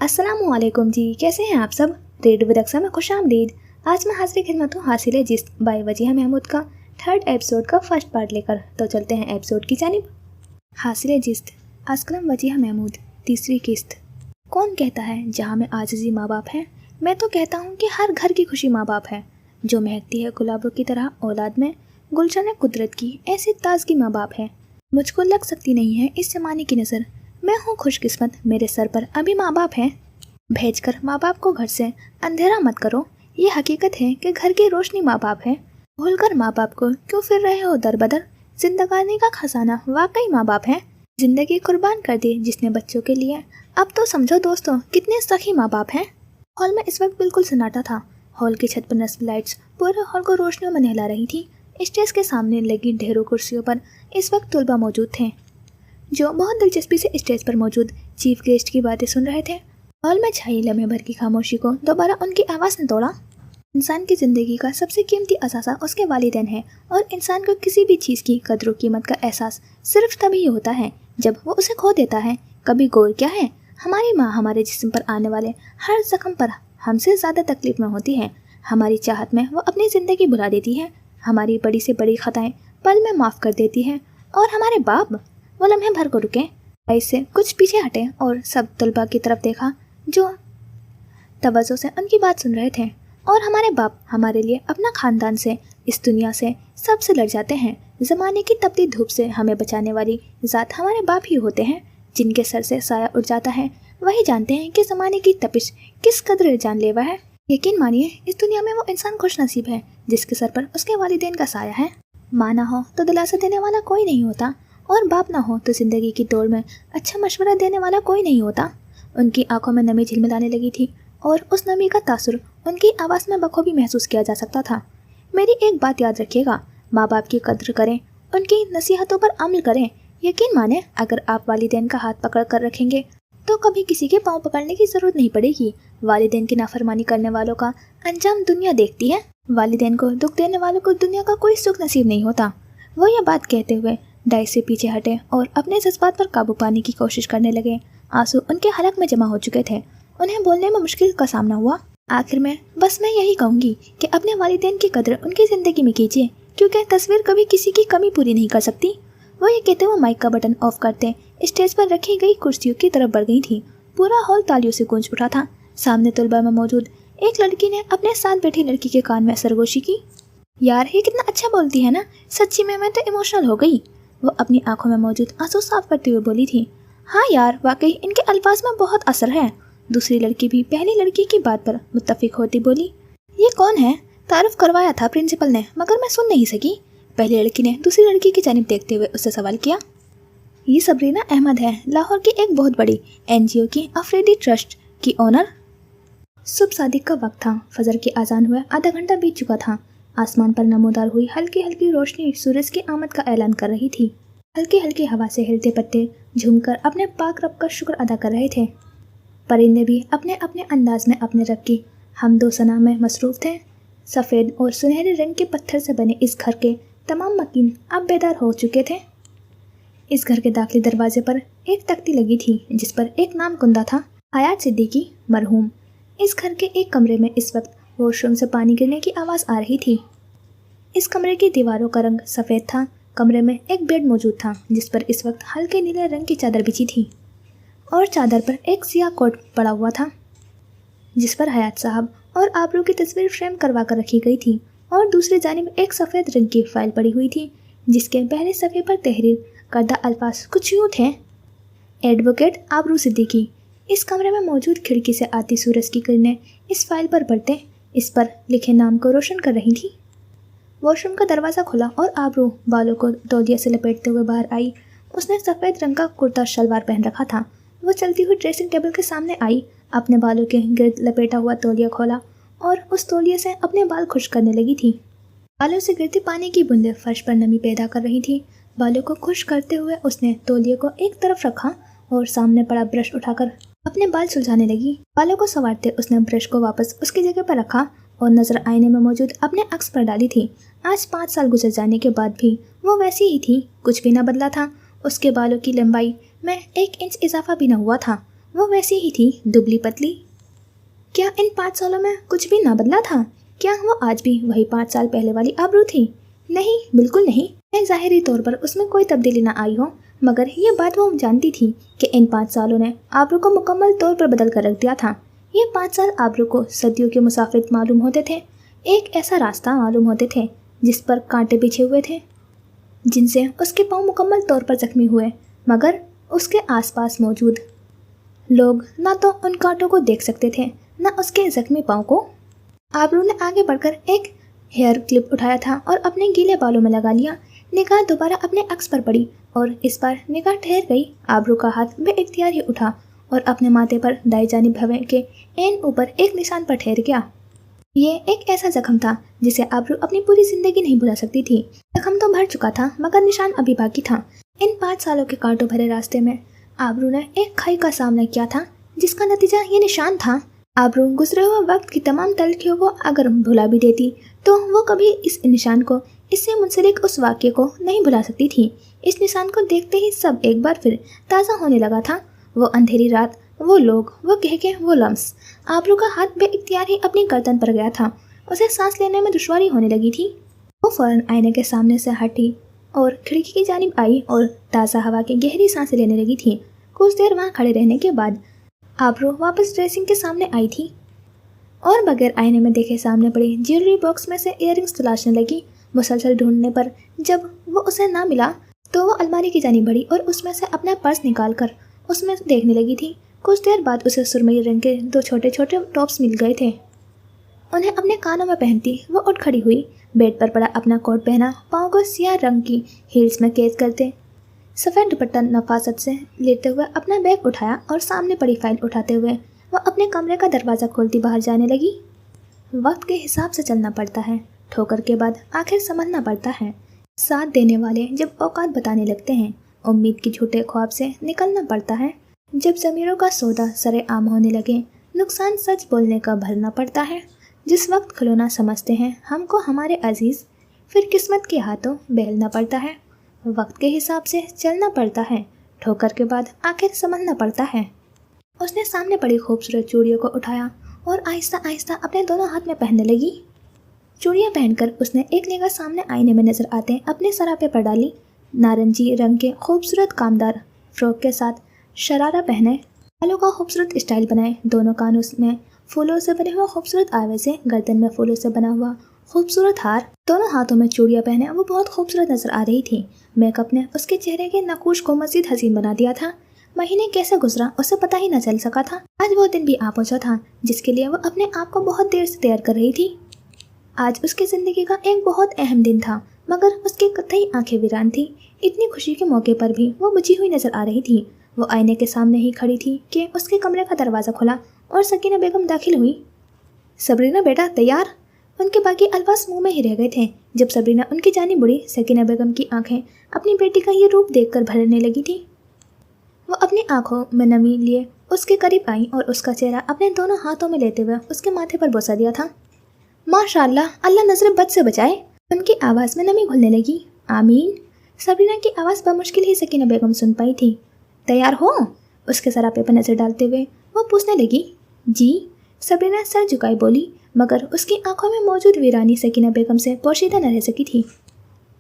अस्सलाम वालेकुम जी, कैसे हैं आप सब। रेडियो विरक्सा में खुश आमदीद। आज मैं हाजिर खिदमत हूँ हासिल जिस्त बाय वजीहा महमूद का थर्ड एपिसोड का फर्स्ट पार्ट लेकर। तो चलते हैं एपिसोड की जानिब। हासिल जिस्त अस्कलम वजीहा महमूद, तीसरी किस्त। कौन कहता है जहाँ में आजिज़ी माँ बाप हैं। मैं तो कहता हूँ कि हर घर की खुशी माँ बाप है, जो महकती है गुलाबों की तरह औलाद में। गुलशन कुदरत की ऐसी ताजगी माँ बाप है। मुझको लग सकती नहीं है इस ज़माने की नज़र। मैं हूँ खुशकिस्मत, मेरे सर पर अभी माँ बाप हैं। भेजकर माँ बाप को घर से अंधेरा मत करो, ये हकीकत है कि घर की रोशनी माँ बाप है। भूलकर माँ बाप को क्यों फिर रहे हो दर बदर। जिंदगानी का खजाना वाकई माँ बाप है। जिंदगी कुर्बान कर दी जिसने बच्चों के लिए। अब तो समझो दोस्तों कितने सखी माँ बाप हैं। हॉल में इस वक्त बिल्कुल सन्नाटा था। हॉल की छत पर नस्ब लाइट्स पूरे हॉल को रोशनियों में नहला रही थी। स्टेज के सामने लगी ढेरों कुर्सियों पर इस वक्त तलबा मौजूद थे, जो बहुत दिलचस्पी से स्टेज पर मौजूद चीफ गेस्ट की बातें सुन रहे थे। हॉल में छाई लम्हे भर की खामोशी को दोबारा उनकी आवाज़ ने तोड़ा। इंसान की ज़िंदगी का सबसे कीमती असासा उसके वालिदैन है, और इंसान को किसी भी चीज़ की कदर कीमत का एहसास सिर्फ तभी होता है जब वो उसे खो देता है। कभी गौर क्या है, हमारी माँ हमारे जिस्म पर आने वाले हर जख्म पर हमसे ज़्यादा तकलीफ में होती है। हमारी चाहत में वो अपनी ज़िंदगी भुला देती है, हमारी बड़ी से बड़ी खताएँ पल में माफ़ कर देती है। और हमारे बाप, वो लम्हे भर को रुके, इससे कुछ पीछे हटे और सब तलबा की तरफ देखा जो तवज्जो से उनकी बात सुन रहे थे। और हमारे बाप हमारे लिए अपना ख़ानदान से, इस दुनिया से, सबसे लड़ जाते हैं। ज़माने की तपती धूप से हमें बचाने वाली ज़ात हमारे बाप ही होते हैं। जिनके सर से साया उड़ जाता है वही जानते हैं कि ज़माने की तपिश किस कदर जानलेवा है। यकीन मानिए, इस दुनिया में वो इंसान खुश नसीब है जिसके सर पर उसके वालिदैन का साया है। माँ ना हो तो दिलासा देने वाला कोई नहीं होता, और बाप ना हो तो ज़िंदगी की दौड़ में अच्छा मशवरा देने वाला कोई नहीं होता। उनकी आंखों में नमी झिलमिलाने लगी थी, और उस नमी का तासुर उनकी आवाज़ में बखूबी महसूस किया जा सकता था। मेरी एक बात याद रखिएगा, माँ बाप की कद्र करें, उनकी नसीहतों पर अमल करें। यकीन माने, अगर आप वालिदैन का हाथ पकड़ कर रखेंगे तो कभी किसी के पाँव पकड़ने की ज़रूरत नहीं पड़ेगी। वालिदैन की नाफरमानी करने वालों का अंजाम दुनिया देखती है। वालिदैन को दुख देने वालों को दुनिया का कोई सुख नसीब नहीं होता। वो ये बात कहते हुए डाइस से पीछे हटे और अपने जज्बात पर काबू पाने की कोशिश करने लगे। आंसू उनके हलक में जमा हो चुके थे, उन्हें बोलने में मुश्किल का सामना हुआ। आखिर में बस मैं यही कहूँगी कि अपने वालिदैन की कदर उनकी ज़िंदगी में कीजिए, क्योंकि तस्वीर कभी किसी की कमी पूरी नहीं कर सकती। वो ये कहते हुए माइक का बटन ऑफ करते स्टेज पर रखी गई कुर्सियों की तरफ बढ़ गई थी। पूरा हॉल तालियों से गूंज उठा था। सामने तलबा में मौजूद एक लड़की ने अपने साथ बैठी लड़की के कान में सरगोशी की। यार, ये कितना अच्छा बोलती है ना, सच्ची में मैं तो इमोशनल हो गई। वो अपनी आंखों में मौजूद आंसू साफ करते हुए बोली थी। हाँ यार, वाकई इनके अल्फाज में बहुत असर है। दूसरी लड़की भी पहली लड़की की बात पर मुत्तफिक होती बोली। ये कौन है? तारुफ करवाया था प्रिंसिपल ने, मगर मैं सुन नहीं सकी। पहली लड़की ने दूसरी लड़की की जानिब देखते हुए उससे सवाल किया। ये सबरीना अहमद है, लाहौर की एक बहुत बड़ी NGO की अफरीदी ट्रस्ट की ओनर। सुबह सादिक का वक्त था। फजर की आज़ान हुए आधा घंटा बीत चुका था। आसमान पर नमूदार हुई हल्की हल्की रोशनी सूरज की आमद का ऐलान कर रही थी। हल्की हल्की हवा से हिलते पत्ते झूमकर अपने पाक रब का शुक्र अदा कर रहे थे। परिंदे भी अपने अपने अंदाज में अपने रब की हम्दो सना में मसरूफ़ थे। सफ़ेद और सुनहरे रंग के पत्थर से बने इस घर के तमाम मकीन अब बेदार हो चुके थे। इस घर के दाखिली दरवाजे पर एक तख्ती लगी थी जिस पर एक नाम कुंदा था, हयात सिद्दीकी मरहूम। इस घर के एक कमरे में इस वक्त वॉशरूम से पानी गिरने की आवाज़ आ रही थी। इस कमरे की दीवारों का रंग सफ़ेद था। कमरे में एक बेड मौजूद था जिस पर इस वक्त हल्के नीले रंग की चादर बिछी थी, और चादर पर एक सियाह कोट पड़ा हुआ था जिस पर हयात साहब और आबरू की तस्वीर फ्रेम करवा कर रखी गई थी। और दूसरी जानिब एक सफ़ेद रंग की फाइल पड़ी हुई थी जिसके पहले सफ़े पर तहरीर करदा अल्फाज कुछ यूँ थे, एडवोकेट आबरू सिद्दीकी। इस कमरे में मौजूद खिड़की से आती सूरज की किरणें इस फाइल पर पड़ते इस पर लिखे नाम को रोशन कर रही थी। वॉशरूम का दरवाज़ा खुला और आबरू बालों को तौलिया से लपेटते हुए बाहर आई। उसने सफ़ेद रंग का कुर्ता शलवार पहन रखा था। वो चलती हुई ड्रेसिंग टेबल के सामने आई, अपने बालों के गिर्द लपेटा हुआ तौलिया खोला और उस तौलिए से अपने बाल खुश करने लगी थी। बालों से गिरती पानी की बूंदें फर्श पर नमी पैदा कर रही थी। बालों को खुश करते हुए उसने तौलिए को एक तरफ रखा और सामने पड़ा ब्रश उठाकर अपने बाल सुलझाने लगी। बालों को संवारते उसने ब्रश को वापस उसकी जगह पर रखा और नज़र आईने में मौजूद अपने अक्स पर डाली थी। आज 5 साल गुजर जाने के बाद भी वो वैसी ही थी, कुछ भी ना बदला था। उसके बालों की लंबाई में 1 इंच इजाफा भी न हुआ था। वो वैसी ही थी, दुबली पतली। क्या इन 5 सालों में कुछ भी ना बदला था? क्या वो आज भी वही 5 साल पहले वाली आबरू थी? नहीं, बिल्कुल नहीं। ज़ाहिरी तौर पर उसमें कोई तब्दीली ना आई हो, मगर ये बात वो जानती थी कि इन 5 सालों ने आबरू को मुकम्मल तौर पर बदल कर रख दिया था। ये 5 साल आबरू को सदियों के मुसाफिर मालूम होते थे। एक ऐसा रास्ता मालूम होते थे जिस पर कांटे बिछे हुए थे, जिनसे उसके पाँव मुकम्मल तौर पर जख्मी हुए, मगर उसके आसपास मौजूद लोग ना तो उन कांटों को देख सकते थे, ना उसके जख्मी पाँव को। आबरू ने आगे बढ़कर एक हेयर क्लिप उठाया था और अपने गीले बालों में लगा लिया। निगाह दोबारा अपने अक्स पर पड़ी और इस बार निगाह ठहर गई। आबरू का हाथ बेइख्तियार ही उठा और अपने माथे पर दाएं जानिब भवें के एन ऊपर एक निशान पर ठहर गया। ये एक ऐसा जख्म था जिसे आबरू अपनी पूरी जिंदगी नहीं भुला सकती थी। जख्म तो भर चुका था, मगर निशान अभी बाकी था। इन 5 सालों के कांटों भरे रास्ते में आबरू ने एक खाई का सामना किया था, जिसका नतीजा ये निशान था। आबरू गुजरे हुए वक्त की तमाम तलखियों को अगर भुला भी देती तो वो कभी इस निशान को, इससे मुंसलिक उस वाक़ये को नहीं भुला सकती थी। इस निशान को देखते ही सब एक बार फिर ताज़ा होने लगा था। वो अंधेरी रात, वो लोग, वो कहके, वो लम्स। आबरू का हाथ बेइख्तियार ही अपनी गर्दन पर गया था। उसे सांस लेने में दुश्वारी होने लगी थी। वो फौरन आईने के सामने से हटी और खिड़की की जानिब आई और ताज़ा हवा की गहरी सांसें लेने लगी थी। कुछ देर वहाँ खड़े रहने के बाद आबरू वापस ड्रेसिंग के सामने आई थी और बगैर आईने में देखे सामने पड़ी ज्वेलरी बॉक्स में से इयररिंग्स तलाशने लगी। मुसलसल ढूंढने पर जब वो उसे ना मिला तो वो अलमारी की जानिब बढ़ी और उसमें से अपना पर्स निकालकर उसमें देखने लगी थी। कुछ देर बाद उसे सुरमई रंग के 2 छोटे छोटे टॉप्स मिल गए थे। उन्हें अपने कानों में पहनती वो उठ खड़ी हुई। बेड पर पड़ा अपना कोट पहना, पाँव को सियाह रंग की हील्स में कैद करते, सफ़ेद दुपट्टा नफासत से लेते हुए अपना बैग उठाया और सामने पड़ी फाइल उठाते हुए वह अपने कमरे का दरवाज़ा खोलती बाहर जाने लगी। वक्त के हिसाब से चलना पड़ता है, ठोकर के बाद आखिर समझना पड़ता है। साथ देने वाले जब औकात बताने लगते हैं, उम्मीद की झूठे ख्वाब से निकलना पड़ता है। जब ज़मीरों का सौदा सरेआम होने लगे, नुकसान सच बोलने का भरना पड़ता है। जिस वक्त खिलौना समझते हैं हमको हमारे अजीज़, फिर किस्मत के हाथों बहलना पड़ता है। वक्त के हिसाब से चलना पड़ता है, ठोकर के बाद आखिर समझना पड़ता है। उसने सामने पड़ी खूबसूरत चूड़ियों को उठाया और आहिस्ता आहिस्ता अपने दोनों हाथ में पहनने लगी। चूड़ियाँ पहनकर उसने एक निगाह सामने आईने में नजर आते अपने सरापे पर डाली। नारंगी रंग के खूबसूरत कामदार फ्रॉक के साथ शरारा पहने, बालों का खूबसूरत स्टाइल बनाए, दोनों कानों में फूलों से बने हुए खूबसूरत आवेज़े, गर्दन में फूलों से बना हुआ खूबसूरत हार, दोनों हाथों में चूड़ियाँ पहने वो बहुत खूबसूरत नजर आ रही थी। मेकअप ने उसके चेहरे के नकूश को मज़ीद हसीन बना दिया था। महीने कैसे गुजरा उसे पता ही न चल सका था। आज वो दिन भी आ पहुंचा था जिसके लिए वो अपने आप को बहुत देर से तैयार कर रही थी। आज उसकी ज़िंदगी का एक बहुत अहम दिन था, मगर उसकी कतई आंखें वीरान थी। इतनी खुशी के मौके पर भी वो बुझी हुई नजर आ रही थी। वो आईने के सामने ही खड़ी थी कि उसके कमरे का दरवाज़ा खुला और सकीना बेगम दाखिल हुई। सबरीना बेटा तैयार? उनके बाकी अल्फाज मुंह में ही रह गए थे जब सबरीना उनकी जानिब मुड़ी। सकीना बेगम की आंखें अपनी बेटी का ये रूप देखकर भरने लगी थी। वो अपनी आंखों में नमी लिए उसके करीब आई और उसका चेहरा अपने दोनों हाथों में लेते हुए उसके माथे पर बोसा दिया था। माशाअल्लाह, अल्लाह नजर बद से बचाए। उनकी आवाज़ में नमी घुलने लगी। आमीन। सबरीना की आवाज़ बमुश्किल ही सकीना बेगम सुन पाई थी। तैयार हो? उसके सरापे पर नजर डालते हुए वो पूछने लगी। जी। सबरीना सर झुकाई बोली, मगर उसकी आंखों में मौजूद वीरानी सकीना बेगम से पोशीदा न रह सकी थी।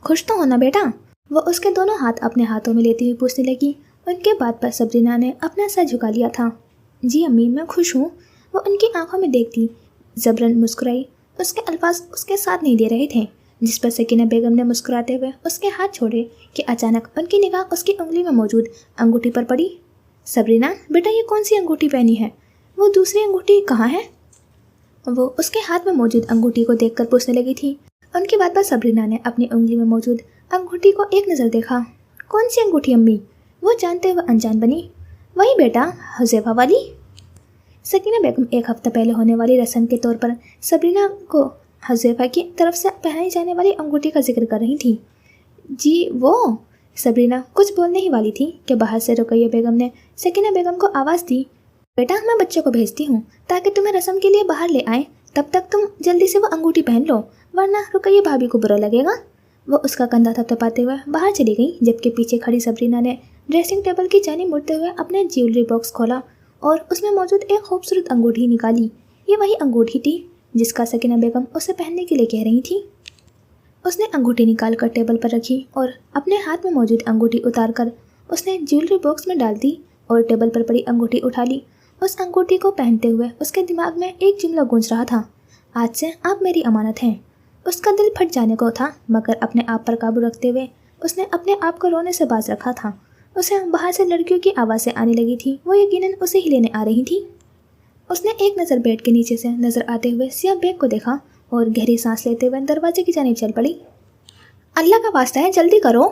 खुश तो होना बेटा? वो उसके दोनों हाथ अपने हाथों में लेती हुई पूछने लगी। उनके बात पर सबरीना ने अपना सर झुका लिया था। जी अम्मी, मैं खुश हूँ। वो उनकी आंखों में देखती जबरन मुस्कुराई। उसके अल्फाज उसके साथ नहीं दे रहे थे, जिस पर सकीना बेगम ने मुस्कुराते हुए उसके हाथ छोड़े कि अचानक उनकी निगाह उसकी उंगली में मौजूद अंगूठी पर पड़ी। सबरीना बेटा, ये कौन सी अंगूठी पहनी है? वो दूसरी अंगूठी कहाँ है? वो उसके हाथ में मौजूद अंगूठी को देखकर पूछने लगी थी। उनकी बात पर सबरीना ने अपनी उंगली में मौजूद अंगूठी को एक नज़र देखा। कौन सी अंगूठी अम्मी? वो जानते हुए अनजान बनी। वही बेटा, हुज़ैफा वाली। सकीना बेगम एक हफ्ता पहले होने वाली रस्म के तौर पर सबरीना को हुज़ैफा की तरफ से पहनाई जाने वाली अंगूठी का जिक्र कर रही थी। जी वो। सबरीना कुछ बोलने ही वाली थी कि बाहर से रुकैया बेगम ने सकीना बेगम को आवाज़ दी। बेटा, मैं बच्चों को भेजती हूँ ताकि तुम्हें रस्म के लिए बाहर ले आए। तब तक तुम जल्दी से वो अंगूठी पहन लो, वरना रुकैया भाभी को बुरा लगेगा। वो उसका कंधा थपथपाते हुए बाहर चली गई, जबकि पीछे खड़ी सबरीना ने ड्रेसिंग टेबल की जानिब मुड़ते हुए अपने ज्वेलरी बॉक्स खोला और उसमें मौजूद एक खूबसूरत अंगूठी निकाली। ये वही अंगूठी थी जिसका सकीना बेगम उसे पहनने के लिए कह रही थी। उसने अंगूठी निकाल कर टेबल पर रखी और अपने हाथ में मौजूद अंगूठी उतार कर उसने ज्वेलरी बॉक्स में डाल दी और टेबल पर पड़ी अंगूठी उठा ली। उस अंगूठी को पहनते हुए उसके दिमाग में एक जुमला गूंज रहा था, आज से आप मेरी अमानत हैं। उसका दिल फट जाने को था, मगर अपने आप पर काबू रखते हुए उसने अपने आप को रोने से बाज रखा था। उसे बाहर से लड़कियों की आवाज़ें आने लगी थी, वो यकीनन उसे ही लेने आ रही थी। उसने एक नज़र बेड के नीचे से नज़र आते हुए सिया बैग को देखा और गहरी सांस लेते हुए दरवाजे की जानिब चल पड़ी। अल्लाह का वास्ता है, जल्दी करो।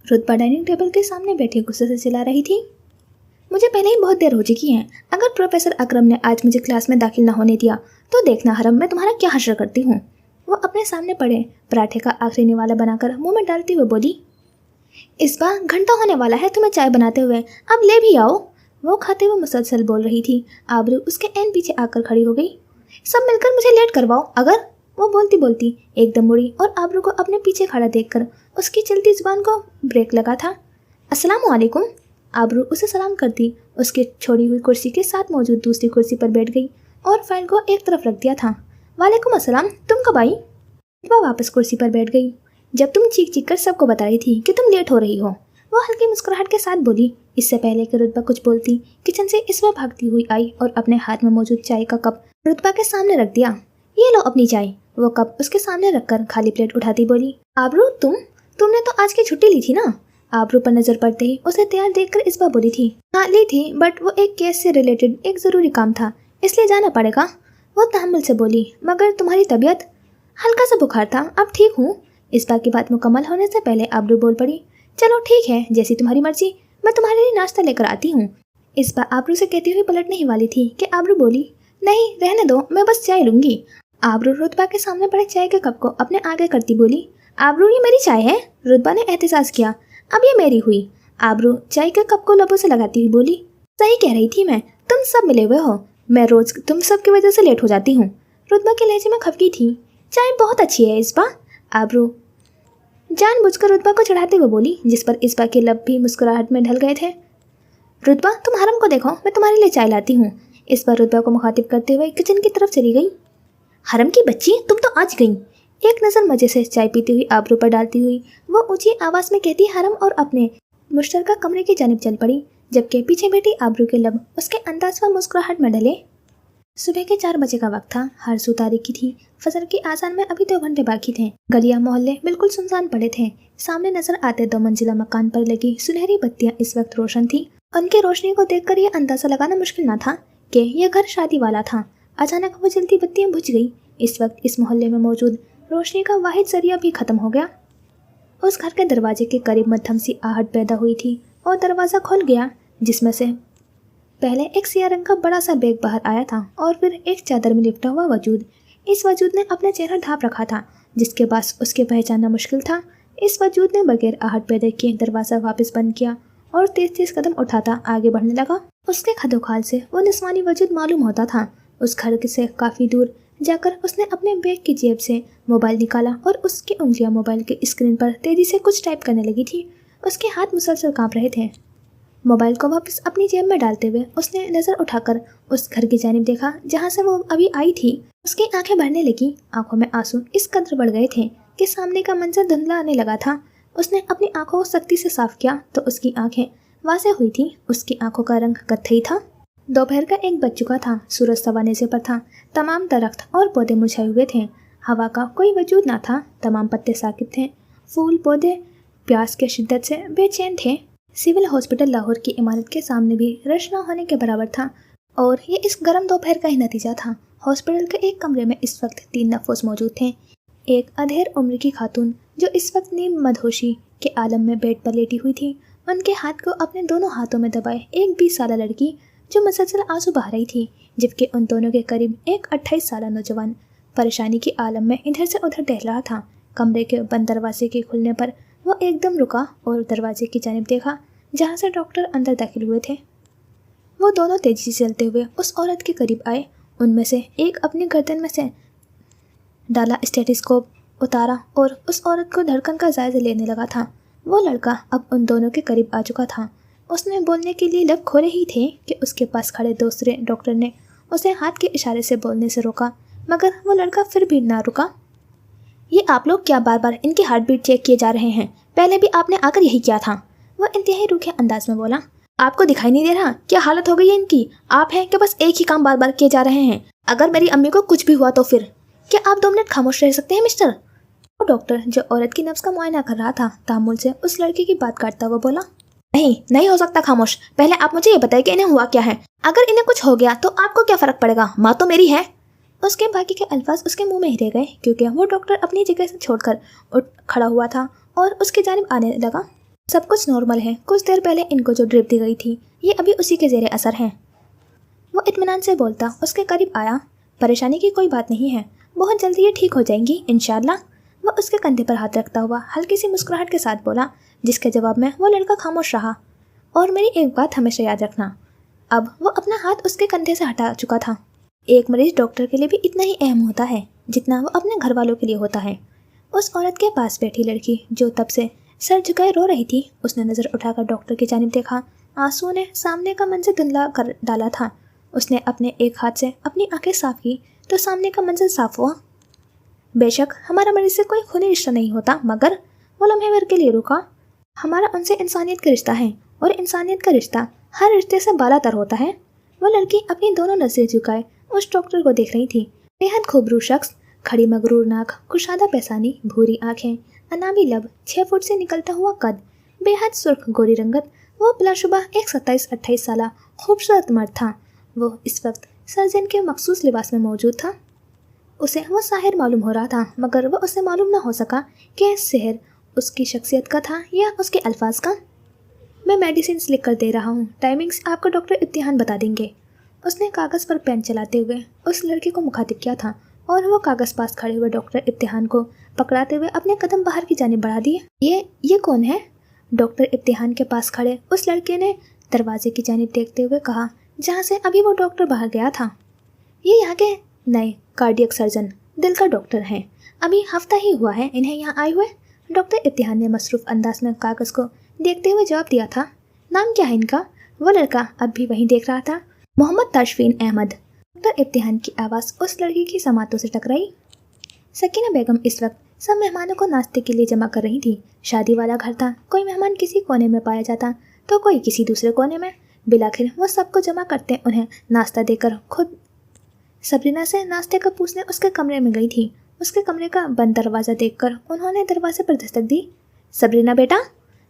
रुतबा डाइनिंग टेबल के सामने बैठी गुस्से से चिल्ला रही थी। मुझे पहले ही बहुत देर हो चुकी है। अगर प्रोफेसर अकरम ने आज मुझे क्लास में दाखिल न होने दिया तो देखना हरम मैं तुम्हारा क्या हश्र करती हूँ। वो अपने सामने पड़े पराठे का आखिरी निवाला बनाकर मुंह में डालते हुए बोली, इस बार घंटा होने वाला है तुम्हें चाय बनाते हुए, अब ले भी आओ। वो खाते हुए मुसलसल बोल रही थी। आबरू उसके एन पीछे आकर खड़ी हो गई। सब मिलकर मुझे लेट करवाओ अगर। वो बोलती बोलती एकदम मुड़ी और आबरू को अपने पीछे खड़ा देखकर उसकी चलती जुबान को ब्रेक लगा था। अस्सलामु अलैकुम। आबरू उसे सलाम करती उसकी छोड़ी हुई कुर्सी के साथ मौजूद दूसरी कुर्सी पर बैठ गई और फाइल को एक तरफ रख दिया था। वालेकुम अस्सलाम, तुम कब आई? वह वापस कुर्सी पर बैठ गई। जब तुम चीख चीख कर सबको बता रही थी कि तुम लेट हो रही हो, वो हल्की मुस्कुराहट के साथ बोली। इससे पहले कि रुतबा कुछ बोलती किचन से इसवा भागती हुई आई और अपने हाथ में मौजूद चाय का कप रुतबा के सामने रख दिया। ये लो अपनी चाय। वो कप उसके सामने रखकर खाली प्लेट उठाती बोली, आबरू तुमने तो आज की छुट्टी ली थी ना? आबरू पर नजर पड़ते ही उसे तैयार देखकर इसबा बोली थी, हाँ ली थी, बट वो एक केस से रिलेटेड एक ज़रूरी काम था, इसलिए जाना पड़ेगा। वो तहम्मुल से बोली, मगर तुम्हारी तबीयत? हल्का सा बुखार था, अब ठीक हूँ। इसबा की बात मुकम्मल होने से पहले आबरू बोल पड़ी, चलो ठीक है, जैसी तुम्हारी मर्जी, मैं तुम्हारे लिए नाश्ता लेकर आती हूँ। इसबा आबरू से कहती हुई पलटने ही वाली थी कि आबरू बोली, नहीं रहने दो, मैं बस चाय लूँगी। आबरू रुतबा के सामने पड़े चाय के कप को अपने आगे करती बोली, आबरू ये मेरी चाय है। रुतबा ने एहतसास किया, अब ये मेरी हुई। आबरू चाय के कप को लबों से लगाती हुई बोली, सही कह रही थी मैं, तुम सब मिले हुए हो, मैं रोज तुम सब की वजह से लेट हो जाती हूँ। रुतबा के लहजे में खफकी थी। चाय बहुत अच्छी है इसबा। आबरू जानबूझकर रुतबा को चढ़ाते हुए बोली, जिस पर इसबा के लब भी मुस्कुराहट में ढल गए थे। रुतबा तुम हरम को देखो, मैं तुम्हारे लिए चाय लाती हूँ। इस पर रुतबा को मुखातिब करते हुए किचन की तरफ चली गई। हरम की बच्ची, तुम तो आज गई। एक नज़र मजे से चाय पीती हुई आबरू पर डालती हुई वो ऊंची आवाज़ में कहती हरम और अपने मुश्तरका कमरे की जानिब चल पड़ी, जबकि पीछे बैठी आबरू के लब उसके अंदाज व मुस्कुराहट में ढले। सुबह के 4 बजे का वक्त था। हर सू तारीखी थी। फजर की आजान में अभी 2 घंटे बाकी थे। गलियां मोहल्ले बिल्कुल सुनसान पड़े थे। सामने नजर आते 2 मंजिला मकान पर लगी सुनहरी बत्तियां इस वक्त रोशन थी। उनकी रोशनी को देखकर यह अंदाजा लगाना मुश्किल न था कि यह घर शादी वाला था। अचानक वो जलती बत्तियां बुझ गई। इस वक्त इस मोहल्ले में मौजूद रोशनी का वाहिद जरिया भी खत्म हो गया। उस घर के दरवाजे के करीब मध्यम सी आहट पैदा हुई थी और दरवाज़ा खुल गया, जिसमें से पहले एक सिया रंग का बड़ा सा बैग बाहर आया था और फिर एक चादर में लिपटा हुआ वजूद। इस वजूद ने अपना चेहरा ढांप रखा था, जिसके पास उसके पहचानना मुश्किल था। इस वजूद ने बगैर आहट पैदा किए दरवाज़ा वापस बंद किया और तेज तेज कदम उठाता आगे बढ़ने लगा। उसके खदोखाल से वो निस्वानी वजूद मालूम होता था। उस घर से काफ़ी दूर जाकर उसने अपने बैग की जेब से मोबाइल निकाला और उसकी उंगलियां मोबाइल के स्क्रीन पर तेजी से कुछ टाइप करने लगी थी। उसके हाथ मुसलसल कांप रहे थे। मोबाइल को वापस अपनी जेब में डालते हुए उसने नज़र उठाकर उस घर की जानिब देखा जहां से वो अभी आई थी। उसकी आंखें भरने लगी, आंखों में आंसू इस कदर बढ़ गए थे कि सामने का मंजर धुंधला आने लगा था। उसने अपनी आंखों को सख्ती से साफ किया तो उसकी आंखें वाज़ेह हुई थी। उसकी आंखों का रंग कत्थई था। दोपहर का 1 बज चुका था। सूरज सवाने से पर था। तमाम दरख्त और पौधे मुरझाए हुए थे। हवा का कोई वजूद ना था। तमाम पत्ते साकित थे। फूल पौधे प्यास के शिद्दत से बेचैन थे। सिविल हॉस्पिटल लाहौर की इमारत के सामने भी रश न होने के बराबर था और ये इस गर्म दोपहर का ही नतीजा था। हॉस्पिटल के एक कमरे में इस वक्त 3 नफोस मौजूद थे। एक अधेड़ उम्र की खातून जो इस वक्त नीम मदहोशी के आलम में बेड पर लेटी हुई थी। उनके हाथ को अपने दोनों हाथों में दबाए एक 20 साल लड़की जो मुसलसल आंसू बहा रही थी, जबकि उन दोनों के करीब एक 28 साल नौजवान परेशानी की आलम में इधर से उधर टहल रहा था। कमरे के बंद दरवाजे के खुलने पर वो एकदम रुका और दरवाजे की जानिब देखा जहाँ से डॉक्टर अंदर दाखिल हुए थे। वो दोनों तेजी से चलते हुए उस औरत के करीब आए। उनमें से एक अपनी गर्दन में से डाला स्टेथोस्कोप उतारा और उस औरत को धड़कन का जायजा लेने लगा था। वो लड़का अब उन दोनों के करीब आ चुका था। उसने बोलने के लिए लब खोले ही थे कि उसके पास खड़े दूसरे डॉक्टर ने उसे हाथ के इशारे से बोलने से रोका, मगर वो लड़का फिर भी ना रुका। ये आप लोग क्या बार बार इनकी हार्ट बीट चेक किए जा रहे हैं? पहले भी आपने आकर यही किया था। वह इंतहाई रूखे अंदाज में बोला। आपको दिखाई नहीं दे रहा क्या हालत हो गई है इनकी? आप हैं कि बस एक ही काम बार बार किए जा रहे हैं? अगर मेरी अम्मी को कुछ भी हुआ तो फिर? क्या आप 2 मिनट खामोश रह सकते हैं मिस्टर? वो डॉक्टर जो औरत की नब्ज का मुआयना कर रहा था तामुल से उस लड़के की बात काटता हुआ बोला। नहीं हो सकता खामोश। पहले आप मुझे ये बताइए कि इन्हें हुआ क्या है? अगर इन्हें कुछ हो गया तो आपको क्या फर्क पड़ेगा? माँ तो मेरी है। उसके बाकी के अल्फाज उसके मुंह में ही रह गए, क्योंकि वो डॉक्टर अपनी जगह से छोड़कर उठ खड़ा हुआ था और उसकी जानिब आने लगा। सब कुछ नॉर्मल है। कुछ देर पहले इनको जो ड्रिप दी गई थी ये अभी उसी के ज़ेरे असर है। वो इत्मीनान से बोलता उसके करीब आया। परेशानी की कोई बात नहीं है, बहुत जल्दी ये ठीक हो जाएंगी इंशाल्लाह। वह उसके कंधे पर हाथ रखता हुआ हल्की सी मुस्कुराहट के साथ बोला, जिसके जवाब में वो लड़का खामोश रहा। और मेरी एक बात हमेशा याद रखना। अब वो अपना हाथ उसके कंधे से हटा चुका था। एक मरीज डॉक्टर के लिए भी इतना ही अहम होता है जितना वो अपने घर वालों के लिए होता है। उस औरत के पास बैठी लड़की जो तब से सर झुकाए रो रही थी, उसने नज़र उठाकर डॉक्टर की जानिब देखा। आंसू ने सामने का मंजर धुंधला कर डाला था। उसने अपने एक हाथ से अपनी आंखें साफ की तो सामने का मंजर साफ हुआ। बेशक हमारा मरीज से कोई खूनी रिश्ता नहीं होता, मगर वो लम्हे भर के लिए रुका। हमारा उनसे इंसानियत का रिश्ता है और इंसानियत का रिश्ता हर रिश्ते से बालातर होता है। वो लड़की अपनी दोनों नज़रें झुकाए उस डॉक्टर को देख रही थी। बेहद खूबरू शख्स, खड़ी मगरूर नाक, कुशादा पैसानी, भूरी आंखें, अनामी लब, 6 फुट से निकलता हुआ कद, बेहद सुर्ख गोरी रंगत। वो बिलाशुबा एक 27-28 साल खूबसूरत मर्द था। वो इस वक्त सर्जन के मखसूस लिबास में मौजूद था। उसे वो साहिर मालूम हो रहा था, मगर वो उसे मालूम न हो सका कि सेहर उसकी शख्सियत का था या उसके अल्फाज का। मैं मेडिसिन लिख कर दे रहा हूँ, टाइमिंग्स आपको डॉक्टर इम्तिहान बता देंगे। उसने कागज़ पर पेन चलाते हुए उस लड़के को मुखातिब किया था और वो कागज़ पास खड़े हुए डॉक्टर इम्तिहान को पकड़ाते हुए अपने कदम बाहर की जानिब बढ़ा दिए। ये कौन है? डॉक्टर इम्तिहान के पास खड़े उस लड़के ने दरवाजे की जानिब देखते हुए कहा, जहाँ से अभी वो डॉक्टर बाहर गया था। ये यहाँ के नए कार्डियक सर्जन, दिल का डॉक्टर हैं। अभी हफ्ता ही हुआ है इन्हें यहाँ आए हुए। डॉक्टर इम्तिहान ने मसरूफ़ अंदाज में कागज़ को देखते हुए जवाब दिया था। नाम क्या है इनका? वो लड़का अब भी वहीं देख रहा था। मोहम्मद ताशफीन अहमद। डॉक्टर इम्तिहान की आवाज़ उस लड़की की समातों से टकराई। सकीना बेगम इस वक्त सब मेहमानों को नाश्ते के लिए जमा कर रही थी। शादी वाला घर था, कोई मेहमान किसी कोने में पाया जाता तो कोई किसी दूसरे कोने में। बिलाखिर वो सबको जमा करते उन्हें नाश्ता देकर खुद सबरीना से नाश्ते का पूछने उसके कमरे में गई थी। उसके कमरे का बंद दरवाज़ा देखकर उन्होंने दरवाजे पर दस्तक दी। सबरीना बेटा।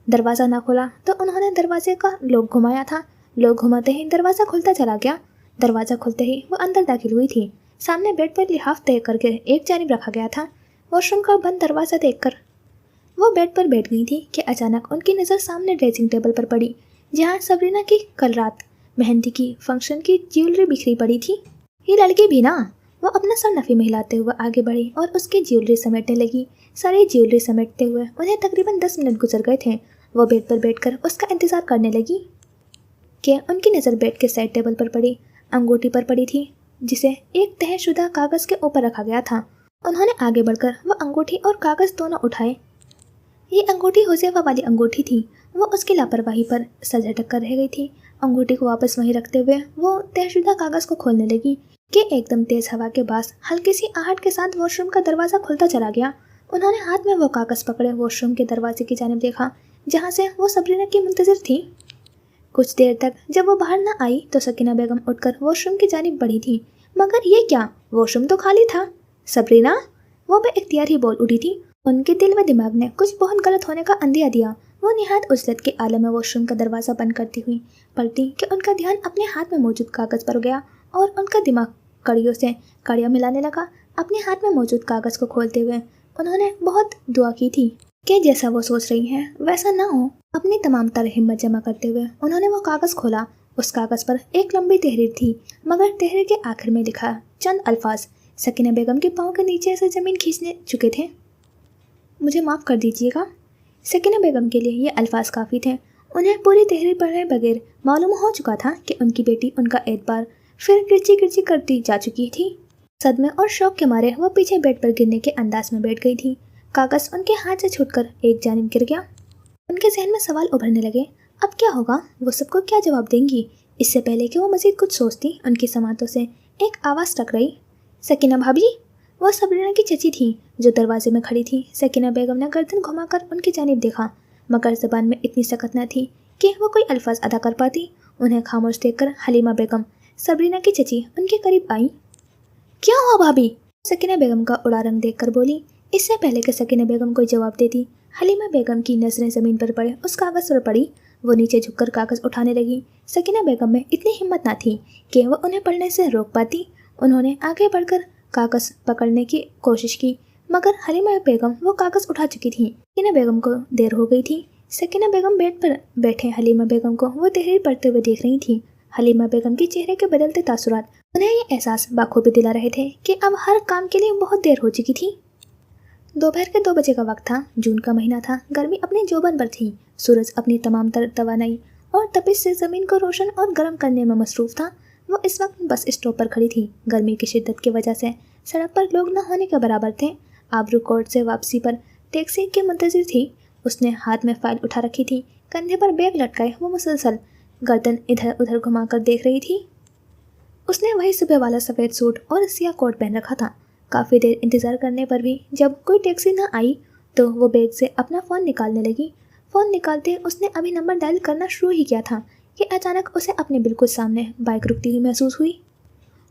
दरवाज़ा ना खोला तो उन्होंने दरवाजे का लॉक घुमाया था। लॉक घुमाते ही दरवाज़ा खुलता चला गया। दरवाज़ा खुलते ही वो अंदर दाखिल हुई थी। सामने बेड पर लिहाफ तय करके एक जानिब रखा गया था। वॉशरूम का बंद दरवाज़ा देखकर वो बेड पर बैठ गई थी कि अचानक उनकी नज़र सामने ड्रेसिंग टेबल पर पड़ी, जहाँ सबरीना की कल रात मेहंदी की फंक्शन की ज्वेलरी बिखरी पड़ी थी। ये लड़की भी ना। वो अपना सर नफ़ी में हिलाते हुए आगे बढ़ी और उसकी ज्वेलरी समेटने लगी। सारी ज्वेलरी समेटते हुए उन्हें तकरीबन 10 मिनट गुजर गए थे। वो बेड पर बैठकर उसका इंतज़ार करने लगी कि उनकी नज़र बेड के साइड टेबल पर पड़ी अंगूठी पर पड़ी थी, जिसे एक तहशुदा कागज़ के ऊपर रखा गया था। उन्होंने आगे बढ़कर वो अंगूठी और कागज़ दोनों उठाए। ये अंगूठी हुज़ैफा वाली अंगूठी थी। वो उसकी लापरवाही पर सर झटक कर रह गई थी। अंगूठी को वापस वहीं रखते हुए वो तहशुदा कागज़ को खोलने लगी कि एकदम तेज़ हवा के पास हल्की सी आहट के साथ वॉशरूम का दरवाज़ा खुलता चला गया। उन्होंने हाथ में वो कागज़ पकड़े वॉशरूम के दरवाजे की जानिब देखा, जहाँ से वो सबरीना की मुंतज़िर थी। कुछ देर तक जब वो बाहर न आई तो सकीना बेगम उठकर वॉशरूम की जानिब बढ़ी थी, मगर ये क्या, वॉशरूम तो खाली था। सबरीना, वो बेइख्तियार ही बोल उठी थी। उनके दिल व दिमाग ने कुछ बहुत गलत होने का अंदेशा दिया। वो निहायत उजलत के आलम में वॉशरूम का दरवाज़ा बंद करती हुई पलटी कि उनका ध्यान अपने हाथ में मौजूद कागज़ पर गया और उनका दिमाग कड़ियों से कड़ियाँ मिलाने लगा। अपने हाथ में मौजूद कागज़ को खोलते हुए उन्होंने बहुत दुआ की थी कि जैसा वो सोच रही हैं वैसा ना हो। अपनी तमाम तर हिम्मत जमा करते हुए उन्होंने वो कागज़ खोला। उस कागज़ पर एक लंबी तहरीर थी, मगर तहरीर के आखिर में लिखा चंद अल्फाज सकीना बेगम के पाँव के नीचे से ज़मीन खींचने चुके थे। मुझे माफ़ कर दीजिएगा। सकीना बेगम के लिए ये अल्फाज काफ़ी थे। उन्हें पूरी तहरीर पढ़े बगैर मालूम हो चुका था कि उनकी बेटी उनका एतबार फिर किरची किरची करती जा चुकी थी। सदमे और शौक के मारे वो पीछे बेड पर गिरने के अंदाज में बैठ गई थी। कागज़ उनके हाथ से छूटकर एक जानिब गिर गया। उनके जहन में सवाल उभरने लगे। اب کیا ہوگا؟ وہ سب کو کیا جواب دیں گی؟ اس سے پہلے کہ وہ مزید کچھ سوچتی ان کی سماعتوں سے ایک آواز ٹکرائی۔ سکینہ بھابھی! وہ سبرینا کی چچی تھیں جو دروازے میں کھڑی تھی۔ سکینہ بیگم نے گردن گھما کر ان کی جانب دیکھا، مگر زبان میں اتنی سکت نہ تھی کہ وہ کوئی الفاظ ادا کر پاتی۔ انہیں خاموش دیکھ کر حلیمہ بیگم، سبرینا کی چچی، ان کے قریب آئیں۔ کیا ہوا بھابھی؟ سکینہ بیگم کا اڑا رنگ دیکھ کر بولی۔ اس سے پہلے کہ سکینہ بیگم کوئی جواب دیتی، حلیمہ بیگم کی نظریں زمین پر پڑے اس کاغذ پر پڑی۔ وہ نیچے جھک کر کاغذ اٹھانے لگی۔ سکینہ بیگم میں اتنی ہمت نہ تھی کہ وہ انہیں پڑھنے سے روک پاتی۔ انہوں نے آگے بڑھ کر کاغذ پکڑنے کی کوشش کی، مگر حلیمہ بیگم وہ کاغذ اٹھا چکی تھیں۔ سکینہ بیگم کو دیر ہو گئی تھی۔ سکینہ بیگم بیڈ پر بیٹھے حلیمہ بیگم کو وہ تحریر پڑھتے ہوئے دیکھ رہی تھیں۔ حلیمہ بیگم کے چہرے کے بدلتے تاثرات انہیں یہ احساس بخوبی دلا رہے تھے کہ اب ہر کام کے لیے بہت دیر ہو چکی تھی۔ دوپہر کے 2 بجے کا وقت تھا۔ جون کا مہینہ تھا۔ گرمی اپنے جوبن پر تھی۔ سورج اپنی تمام تر توانائی اور تپش سے زمین کو روشن اور گرم کرنے میں مصروف تھا۔ وہ اس وقت بس اسٹاپ پر کھڑی تھی۔ گرمی کی شدت کی وجہ سے سڑک پر لوگ نہ ہونے کے برابر تھے۔ آبرو کورٹ سے واپسی پر ٹیکسی کے منتظر تھی۔ اس نے ہاتھ میں فائل اٹھا رکھی تھی، کندھے پر بیگ لٹکائے وہ مسلسل گردن ادھر ادھر گھما کر دیکھ رہی تھی۔ اس نے وہی صبح والا سفید سوٹ اور سیاہ کوٹ پہن رکھا تھا۔ کافی دیر انتظار کرنے پر بھی جب کوئی ٹیکسی نہ آئی تو وہ بیگ سے اپنا فون نکالنے لگی۔ فون نکالتے اس نے ابھی نمبر ڈائل کرنا شروع ہی کیا تھا کہ اچانک اسے اپنے بالکل سامنے بائک رکتی ہوئی محسوس ہوئی۔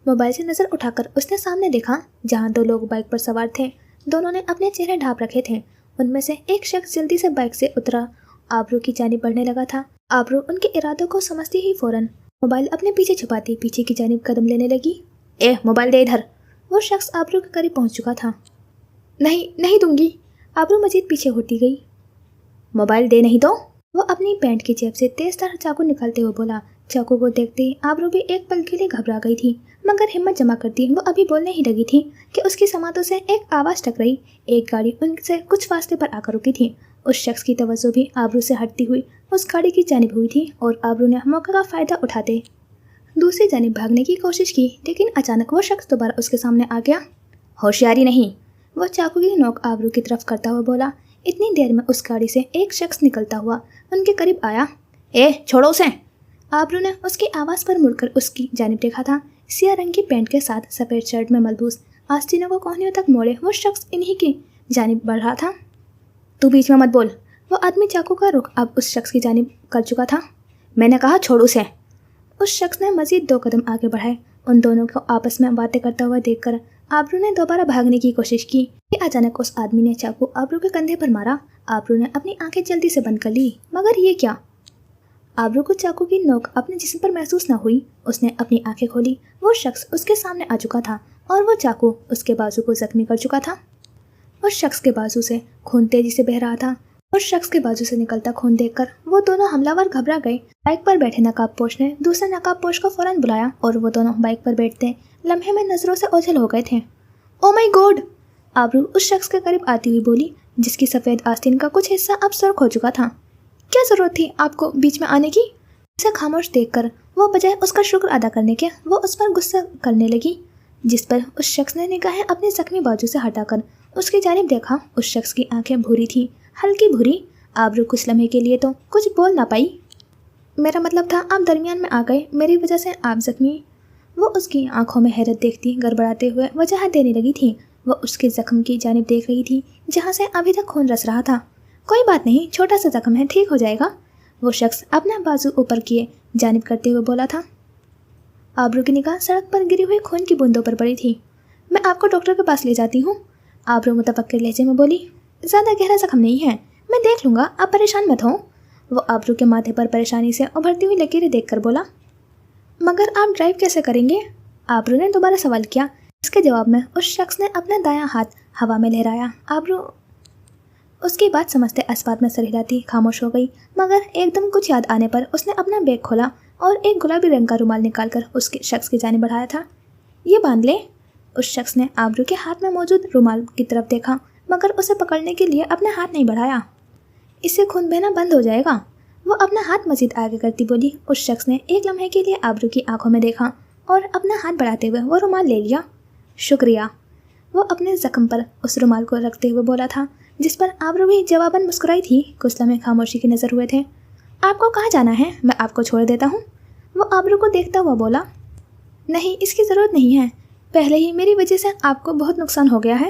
موبائل سے نظر اٹھا کر اس نے سامنے دیکھا جہاں 2 لوگ بائک پر سوار تھے۔ دونوں نے اپنے چہرے ڈھانپ رکھے تھے۔ ان میں سے ایک شخص جلدی سے بائک سے اترا، آبرو کی جانب بڑھنے لگا تھا۔ آبرو ان کے ارادوں کو سمجھتی ہی فوراً موبائل اپنے پیچھے چھپاتی پیچھے کی جانب قدم لینے لگی۔ اے موبائل دے ادھر! وہ شخص آبرو کے قریب پہنچ چکا تھا۔ نہیں دوں گی! آبرو مزید پیچھے ہوتی گئی۔ موبائل دے نہیں تو! وہ اپنی پینٹ کی جیب سے تیز تر چاقو نکالتے ہوئے بولا۔ چاقو کو دیکھتے ہی آبرو بھی ایک پل کے لیے گھبرا گئی تھی، مگر ہمت جمع کرتی وہ ابھی بولنے ہی لگی تھی کہ اس کی سماعتوں سے ایک آواز ٹکرائی۔ ایک گاڑی ان سے کچھ فاصلے پر آ کر رکی تھی۔ اس شخص کی توجہ بھی آبرو سے ہٹتی ہوئی اس گاڑی کی جانب ہوئی تھی اور آبرو نے موقع کا فائدہ اٹھاتے دوسری جانب بھاگنے کی کوشش کی، لیکن اچانک وہ شخص دوبارہ اس کے سامنے آ گیا۔ ہوشیاری نہیں! وہ چاقو کی نوک آبرو کی طرف کرتا ہوا بولا۔ اتنی دیر میں اس گاڑی سے ایک شخص نکلتا ہوا ان کے قریب آیا۔ اے چھوڑو اسے! آبرو نے اس کی آواز پر مڑ کر اس کی جانب دیکھا تھا۔ سیاہ رنگ کی پینٹ کے ساتھ سفید شرٹ میں ملبوس، آستینوں کو کوہنیوں تک موڑے وہ شخص انہی کی جانب بڑھ رہا تھا۔ تو بیچ میں مت بول! وہ آدمی چاقو کا رخ اب اس شخص کی جانب کر چکا تھا۔ میں نے کہا چھوڑو اسے! اس شخص نے مزید 2 قدم آگے بڑھائے۔ ان دونوں کو آپس میں باتیں کرتا ہوا دیکھ کر آبرو نے دوبارہ بھاگنے کی کوشش کی کہ اچانک اس آدمی نے چاقو آبرو کے کندھے پر مارا۔ آبرو نے اپنی آنکھیں جلدی سے بند کر لی، مگر یہ کیا؟ آبرو کو چاقو کی نوک اپنے جسم پر محسوس نہ ہوئی۔ اس نے اپنی آنکھیں کھولی۔ وہ شخص اس کے سامنے آ چکا تھا اور وہ چاقو اس کے بازو کو زخمی کر چکا تھا۔ اس شخص کے بازو سے خون تیزی سے بہہ رہا تھا۔ اس شخص کے بازو سے نکلتا خون دیکھ کر وہ دونوں حملہ ور گھبرا گئے۔ بائک پر بیٹھے نقاب پوش نے دوسرے نقاب پوش کو فوراً بلایا اور وہ دونوں بائک پر بیٹھتے لمحے میں نظروں سے اوجھل ہو گئے تھے۔ او مائی گاڈ! آبرو اس شخص کے قریب آتی ہوئی بولی، جس کی سفید آستین کا کچھ حصہ اب سرخ ہو چکا تھا۔ کیا ضرورت تھی آپ کو بیچ میں آنے کی؟ اسے خاموش دیکھ کر وہ بجائے اس کا شکر ادا کرنے کے وہ اس پر غصہ کرنے لگی، جس پر اس شخص نے نگاہیں اپنے زخمی بازو سے ہٹا کر اس کی جانب دیکھا۔ اس شخص کی آنکھیں بھوری تھیں، ہلکی بھوری۔ آبرو کچھ لمحے کے لیے تو کچھ بول نہ پائی۔ میرا مطلب تھا آپ درمیان میں آ گئے، میری وجہ سے آپ زخمی۔ وہ اس کی آنکھوں میں حیرت دیکھتی گڑبڑاتے ہوئے وجاہت دینے لگی تھی۔ وہ اس کے زخم کی جانب دیکھ رہی تھی جہاں سے ابھی تک خون رس رہا تھا۔ کوئی بات نہیں، چھوٹا سا زخم ہے، ٹھیک ہو جائے گا، وہ شخص اپنا بازو اوپر کیے جانب کرتے ہوئے بولا تھا۔ آبرو کی نگاہ سڑک پر گری ہوئی خون کی بوندوں پر پڑی تھی۔ میں آپ کو ڈاکٹر کے پاس لے جاتی ہوں، آبرو متفکر لہجے میں بولی۔ زیادہ گہرا زخم نہیں ہے، میں دیکھ لوں گا، آپ پریشان مت ہوں، وہ آبرو کے ماتھے پر پریشانی سے ابھرتی ہوئی لکیریں دیکھ کر بولا۔ مگر آپ ڈرائیو کیسے کریں گے؟ آبرو نے دوبارہ سوال کیا۔ اس کے جواب میں اس شخص نے اپنا دایاں ہاتھ ہوا میں لہرایا۔ آبرو اس کی بات سمجھتے اسبات میں سر ہلاتی خاموش ہو گئی، مگر ایک دم کچھ یاد آنے پر اس نے اپنا بیگ کھولا اور ایک گلابی رنگ کا رومال نکال کر اس کے شخص کی جانب بڑھایا تھا۔ یہ باندھ لے! اس شخص نے آبرو کے ہاتھ میں موجود رومال کی طرف دیکھا، مگر اسے پکڑنے کے لیے اپنا ہاتھ نہیں بڑھایا۔ اس سے خون بہنا بند ہو جائے گا، وہ اپنا ہاتھ مزید آگے کرتی بولی۔ اس شخص نے ایک لمحے کے لیے آبرو کی آنکھوں میں دیکھا اور اپنا ہاتھ بڑھاتے ہوئے وہ رومال لے لیا۔ شکریہ، وہ اپنے زخم پر اس رومال کو رکھتے ہوئے بولا تھا، جس پر آبرو بھی جواباً مسکرائی تھی۔ کچھ لمحے خاموشی کی نظر ہوئے تھے۔ آپ کو کہاں جانا ہے؟ میں آپ کو چھوڑ دیتا ہوں۔ وہ آبرو کو دیکھتا ہوا بولا۔ نہیں، اس کی ضرورت نہیں ہے، پہلے ہی میری وجہ سے آپ کو بہت نقصان ہو گیا ہے۔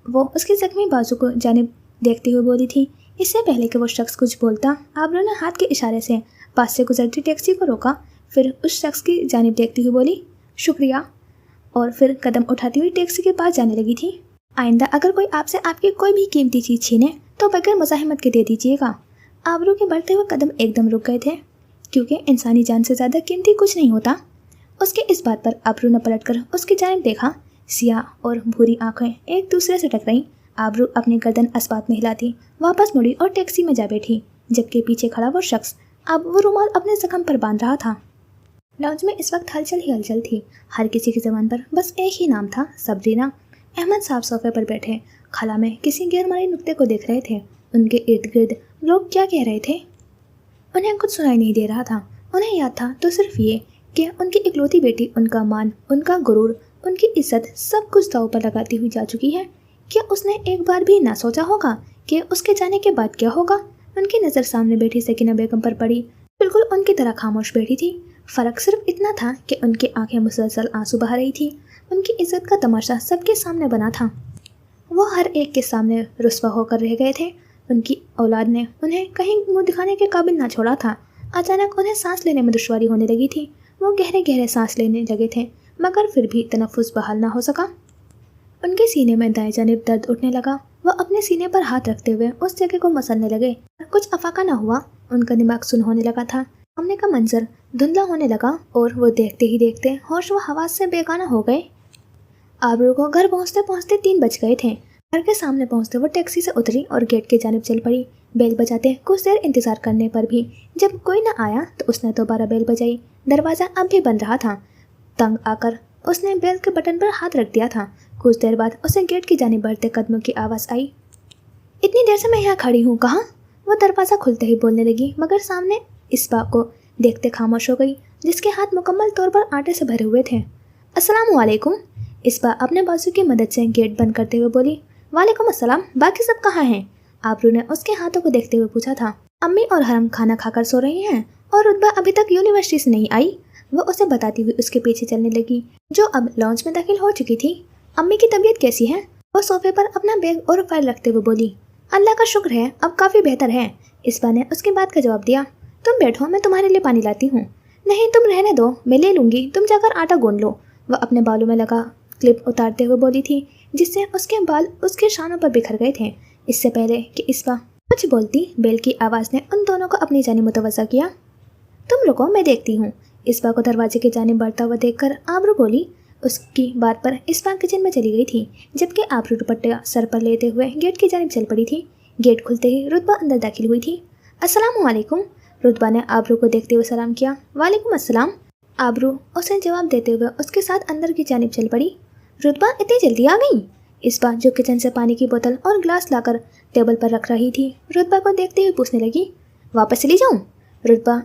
وہ اس کی زخمی بازو کو جانب دیکھتے ہوئے بولی تھی۔ اس سے پہلے کہ وہ شخص کچھ بولتا، آبرو نے ہاتھ کے اشارے سے پاس سے گزرتی ٹیکسی کو روکا، پھر اس شخص کی جانب دیکھتی ہوئی بولی شکریہ، اور پھر قدم اٹھاتی ہوئی ٹیکسی کے پاس جانے لگی تھی۔ آئندہ اگر کوئی آپ سے آپ کی کوئی بھی قیمتی چیز چھینے تو بغیر مزاحمت کے دے دیجیے گا۔ آبرو کے بڑھتے ہوئے قدم ایک دم رک گئے تھے، کیونکہ انسانی جان سے زیادہ قیمتی کچھ نہیں ہوتا۔ اس کے اس بات پر آبرو نے پلٹ کر اس کی جانب دیکھا۔ سیاہ اور بھوری آنکھیں ایک دوسرے سے ٹکرائیں۔ آبرو اپنی گردن اسبات میں ہلاتی واپس مڑی اور ٹیکسی میں جا بیٹھی، جبکہ پیچھے کھڑا وہ شخص اب وہ رومال اپنے زخم پر باندھ رہا تھا۔ لاؤنج میں اس وقت ہلچل ہی ہلچل تھی۔ ہر کسی کی زبان پر بس ایک ہی نام تھا، سبرینا۔ احمد صاحب صوفے پر بیٹھے خلا میں کسی غیر مرئی نقطے کو دیکھ رہے تھے۔ ان کے ارد گرد لوگ کیا کہہ رہے تھے انہیں کچھ سنائی نہیں دے رہا تھا۔ انہیں یاد تھا تو صرف یہ کہ ان کی اکلوتی بیٹی، ان کا مان، ان کا غرور، ان کی عزت، سب کچھ داؤ پر لگاتی ہوئی جا چکی ہے۔ کیا اس نے ایک بار بھی نہ سوچا ہوگا کہ اس کے جانے کے بعد کیا ہوگا؟ ان کی نظر سامنے بیٹھی سکینہ بیگم پر پڑی، بالکل ان کی طرح خاموش بیٹھی تھی۔ فرق صرف اتنا تھا کہ ان کی آنکھیں مسلسل آنسو بہا رہی تھی۔ ان کی عزت کا تماشا سب کے سامنے بنا تھا۔ وہ ہر ایک کے سامنے رسوا ہو کر رہ گئے تھے۔ ان کی اولاد نے انہیں کہیں منہ دکھانے کے قابل نہ چھوڑا تھا۔ اچانک انہیں سانس لینے میں دشواری ہونے لگی تھی۔ وہ گہرے گہرے سانس لینے لگے تھے، مگر پھر بھی تنفس بحال نہ ہو سکا۔ ان کے سینے میں دائیں جانب درد اٹھنے لگا۔ وہ اپنے سینے پر ہاتھ رکھتے ہوئے اس جگہ کو مسلنے لگے۔ کچھ افاقہ نہ ہوا، ان کا دماغ سن ہونے لگا تھا۔ سامنے کا منظر دھندلا ہونے لگا اور وہ دیکھتے ہی دیکھتے ہوش و حواس سے بیگانہ ہو گئے۔ آبرو کو گھر پہنچتے پہنچتے 3 بج گئے تھے۔ گھر کے سامنے پہنچتے وہ ٹیکسی سے اتری اور گیٹ کی جانب چل پڑی۔ بیل بجاتے کچھ دیر انتظار کرنے پر بھی جب کوئی نہ آیا تو اس نے دوبارہ بیل بجائی۔ دروازہ اب بھی بند رہا تھا۔ تنگ آ کر اس نے بیل کے بٹن پر ہاتھ رکھ دیا تھا۔ کچھ دیر بعد اسے گیٹ کی جانب بڑھتے قدموں کی آواز آئی۔ اتنی دیر سے میں یہاں کھڑی ہوں، کہاں؟ وہ دروازہ کھلتے ہی بولنے لگی، مگر سامنے اسبا کو دیکھتے خاموش ہو گئی، جس کے ہاتھ مکمل طور پر آٹے سے بھرے ہوئے تھے۔ السلام علیکم، اسبا اپنے بازو کی مدد سے گیٹ بند کرتے ہوئے بولی۔ وعلیکم السلام، باقی سب کہاں ہیں؟ آبرو نے اس کے ہاتھوں کو دیکھتے ہوئے پوچھا تھا۔ امی اور حرم کھانا کھا کر سو رہی ہیں اور رتبہ ابھی تک یونیورسٹی سے نہیں آئی، وہ اسے بتاتی ہوئی اس کے پیچھے چلنے لگی، جو اب لاؤنج میں داخل ہو چکی تھی۔ امی کی طبیعت کیسی ہے؟ وہ صوفے پر اپنا بیگ اور فائل رکھتے ہوئے بولی۔ اللہ کا شکر ہے، اب کافی بہتر ہے، اسبا نے اس کی بات کا جواب دیا۔ تم بیٹھو، میں تمہارے لیے پانی لاتی ہوں۔ نہیں، تم رہنے دو، میں لے لوں گی، تم جا کر آٹا گوندھ لو، وہ اپنے بالوں میں لگا کلپ اتارتے ہوئے بولی تھی، جس سے اس کے بال اس کے شانوں پر بکھر گئے تھے۔ اس سے پہلے کہ اسبا کچھ بولتی، بیل کی آواز نے ان دونوں کو اپنی جانب متوجہ کیا۔ تم رکو، میں دیکھتی ہوں، اسبا کو دروازے کی جانب بڑھتا ہوا دیکھ کر آبرو بولی۔ اس کی بات پر اسبا کچن میں چلی گئی تھی، جبکہ آبرو دوپٹہ سر پر لیتے ہوئے گیٹ کی جانب چل پڑی تھی۔ گیٹ کھلتے ہی رتبہ اندر داخل ہوئی تھی۔ السلام علیکم، رتبہ نے آبرو کو دیکھتے ہوئے سلام کیا۔ وعلیکم السلام، آبرو اسے جواب دیتے ہوئے اس کے ساتھ اندر کی جانب چل پڑی۔ رتبہ اتنی جلدی آ گئی؟ اسبا جو کچن سے پانی کی بوتل اور گلاس لا کر ٹیبل پر رکھ رہی تھی، رتبہ کو دیکھتے ہوئے پوچھنے لگی۔ واپس چلی جاؤں؟ رتبہ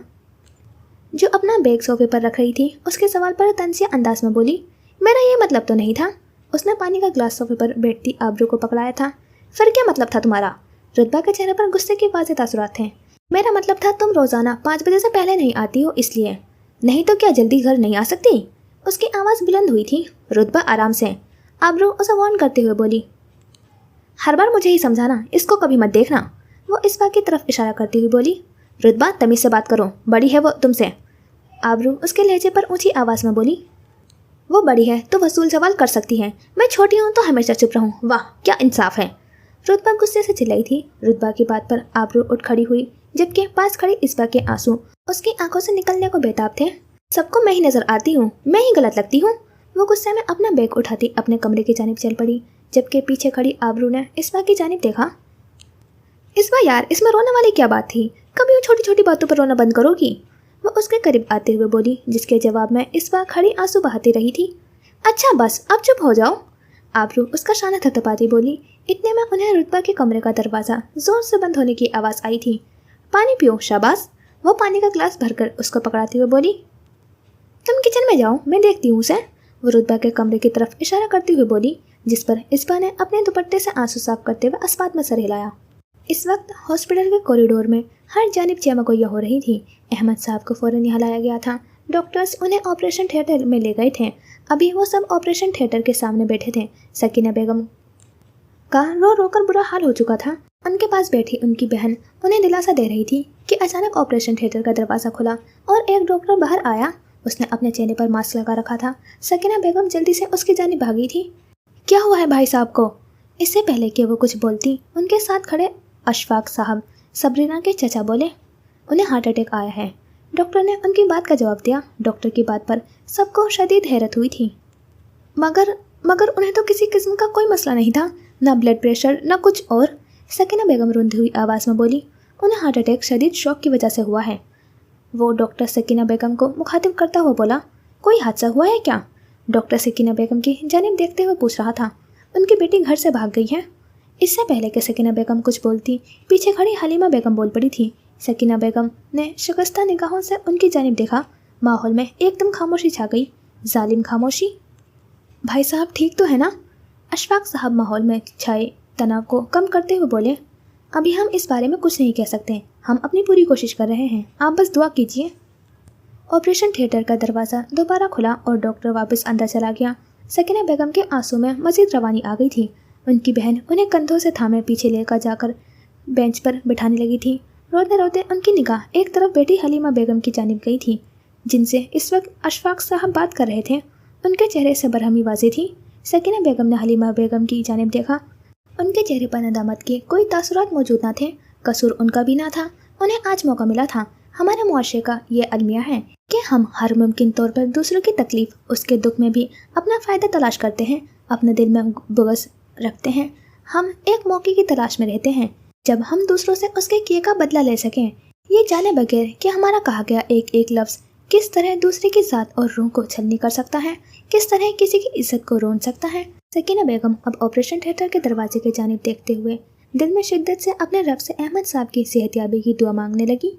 جو اپنا بیگ صوفے پر رکھ رہی تھی اس کے سوال پر طنزیہ انداز میں بولی۔ میرا یہ مطلب تو نہیں تھا۔ اس نے پانی کا گلاس صوفے پر بیٹھتی آبرو کو پکڑایا تھا۔ پھر کیا مطلب تھا تمہارا؟ رتبہ کے چہرے پر غصے کے واضح تاثرات تھے۔ میرا مطلب تھا تم روزانہ 5 بجے سے پہلے نہیں آتی ہو، اس لیے۔ نہیں تو کیا جلدی گھر نہیں آ سکتی؟ اس کی آواز بلند ہوئی تھی۔ رتبہ آرام سے، آبرو اسے وارن کرتے ہوئے بولی۔ ہر بار مجھے ہی سمجھانا، اس کو کبھی مت دیکھنا، وہ اسبا کی طرف اشارہ کرتی ہوئی بولی۔ رتبہ تمیز سے بات کرو، بڑی ہے وہ تم سے، آبرو اس کے لہجے پر اونچی آواز میں بولی۔ وہ بڑی ہے تو وصول سوال کر سکتی ہے، میں چھوٹی ہوں تو ہمیشہ چپ رہوں، واہ کیا انصاف ہے، رتبہ غصے سے چلائی تھی۔ رتبہ کی بات پر آبرو اٹھ کھڑی ہوئی، جبکہ پاس کھڑی اسبا کے آنسو اس کی آنکھوں سے نکلنے کو بےتاب تھے۔ سب کو میں ہی نظر آتی ہوں، میں ہی غلط لگتی ہوں، وہ غصے میں اپنا بیگ اٹھاتی اپنے کمرے کی جانب چل پڑی، جبکہ پیچھے کھڑی آبرو نے اسبا کی جانب دیکھا۔ اسبا یار، اس میں رونے والی کیا بات تھی؟ کبھی چھوٹی چھوٹی باتوں پر رونا بند کرو گی، وہ اس کے قریب آتے ہوئے بولی، جس کے جواب میں اسبا کھڑی آنسو بہاتی رہی تھی۔ اچھا بس اب چپ ہو جاؤ، آبرو اس کا شانہ تھپتھپاتی بولی۔ اتنے میں انہیں رتبہ کے کمرے کا دروازہ زور سے بند ہونے کی آواز آئی تھی۔ پانی پیو، شاباش، وہ پانی کا گلاس بھر کر اس کو پکڑاتے ہوئے بولی۔ تم کچن میں جاؤ، میں دیکھتی ہوں اسے، وہ رتبہ کے کمرے کی طرف اشارہ کرتے ہوئے بولی، جس پر اسبا نے اپنے دوپٹے سے آنسو صاف کرتے ہوئے اسبات میں سر ہلایا۔ इस वक्त हॉस्पिटल के कॉरिडोर में हर जानिब चमकोया हो रही थी। अहमद साहब को फ़ौरन यहाँ लाया गया था। डॉक्टर्स उन्हें ऑपरेशन थिएटर में ले गए थे। अभी वो सब ऑपरेशन थिएटर के सामने बैठे थे। सकीना बेगम का रो रो कर बुरा हाल हो चुका था। उनके पास बैठी उनकी बहन उन्हें दिलासा दे रही थी कि अचानक ऑपरेशन थिएटर का दरवाज़ा खुला और एक डॉक्टर बाहर आया। उसने अपने चेहरे पर मास्क लगा रखा था। सकीना बेगम जल्दी से उसकी जानिब भागी थी। क्या हुआ है भाई साहब को? इससे पहले कि वो कुछ बोलती, उनके साथ खड़े अशफाक साहब, सबरीना के चचा बोले, उन्हें हार्ट अटैक आया है। डॉक्टर ने उनकी बात का जवाब दिया। डॉक्टर की बात पर सबको शदीद हैरत हुई थी। मगर उन्हें तो किसी किस्म का कोई मसला नहीं था, ना ब्लड प्रेशर ना कुछ और। सकीना बेगम रोंदी हुई आवाज़ में बोली, उन्हें हार्ट अटैक शदीद शौक की वजह से हुआ है। वो डॉक्टर सकीना बेगम को मुखातिब करता हुआ बोला, कोई हादसा हुआ है क्या? डॉक्टर सकीना बेगम की जानिब देखते हुए पूछ रहा था। उनकी बेटी घर से भाग गई है। इससे पहले कि सकीना बेगम कुछ बोलती, पीछे खड़ी हलीमा बेगम बोल पड़ी थी। सकीना बेगम ने शिकस्ता निगाहों से उनकी जानिब देखा। माहौल में एकदम खामोशी छा गई। जालिम खामोशी। भाई साहब ठीक तो है ना? अशफाक साहब माहौल में छाए तनाव को कम करते हुए बोले, अभी हम इस बारे में कुछ नहीं कह सकते। हम अपनी पूरी कोशिश कर रहे हैं, आप बस दुआ कीजिए। ऑपरेशन थिएटर का दरवाज़ा दोबारा खुला और डॉक्टर वापस अंदर चला गया। सकीना बेगम के आंसू में मज़ीद रवानी आ गई थी। उनकी बहन उन्हें कंधों से थामे पीछे लेकर जाकर बेंच पर बिठाने लगी थी। रोते रोते उनकी निगाह एक तरफ बेटी हलीमा बेगम की जानिब गई थी, जिनसे इस वक्त अशफाक साहब बात कर रहे थे। उनके चेहरे से बरहमी वाज़ेह थी। सकीना बेगम ने हलीमा बेगम की जानिब देखा। उनके चेहरे पर नदामत के कोई तासुरात मौजूद न थे। कसूर उनका भी ना था। उन्हें आज मौका मिला था। हमारे मुआशरे का ये अलमिया है कि हम हर मुमकिन तौर पर दूसरों की तकलीफ़, उसके दुख में भी अपना फ़ायदा तलाश करते हैं, अपने दिल में बुग़्ज़ रखते हैं। हम एक मौके की तलाश में रहते हैं जब हम दूसरों से उसके किए का बदला ले सकें, ये जाने बगैर कि हमारा कहा गया एक एक लफ्ज़ किस तरह दूसरे की ज़ात और रूह को छलनी कर सकता है, किस तरह किसी की इज्जत को रोन सकता है। सकीना बेगम अब ऑपरेशन थिएटर के दरवाजे की जानिब देखते हुए दिल में शिद्दत से अपने रब से अहमद साहब की सेहतयाबी की दुआ मांगने लगी।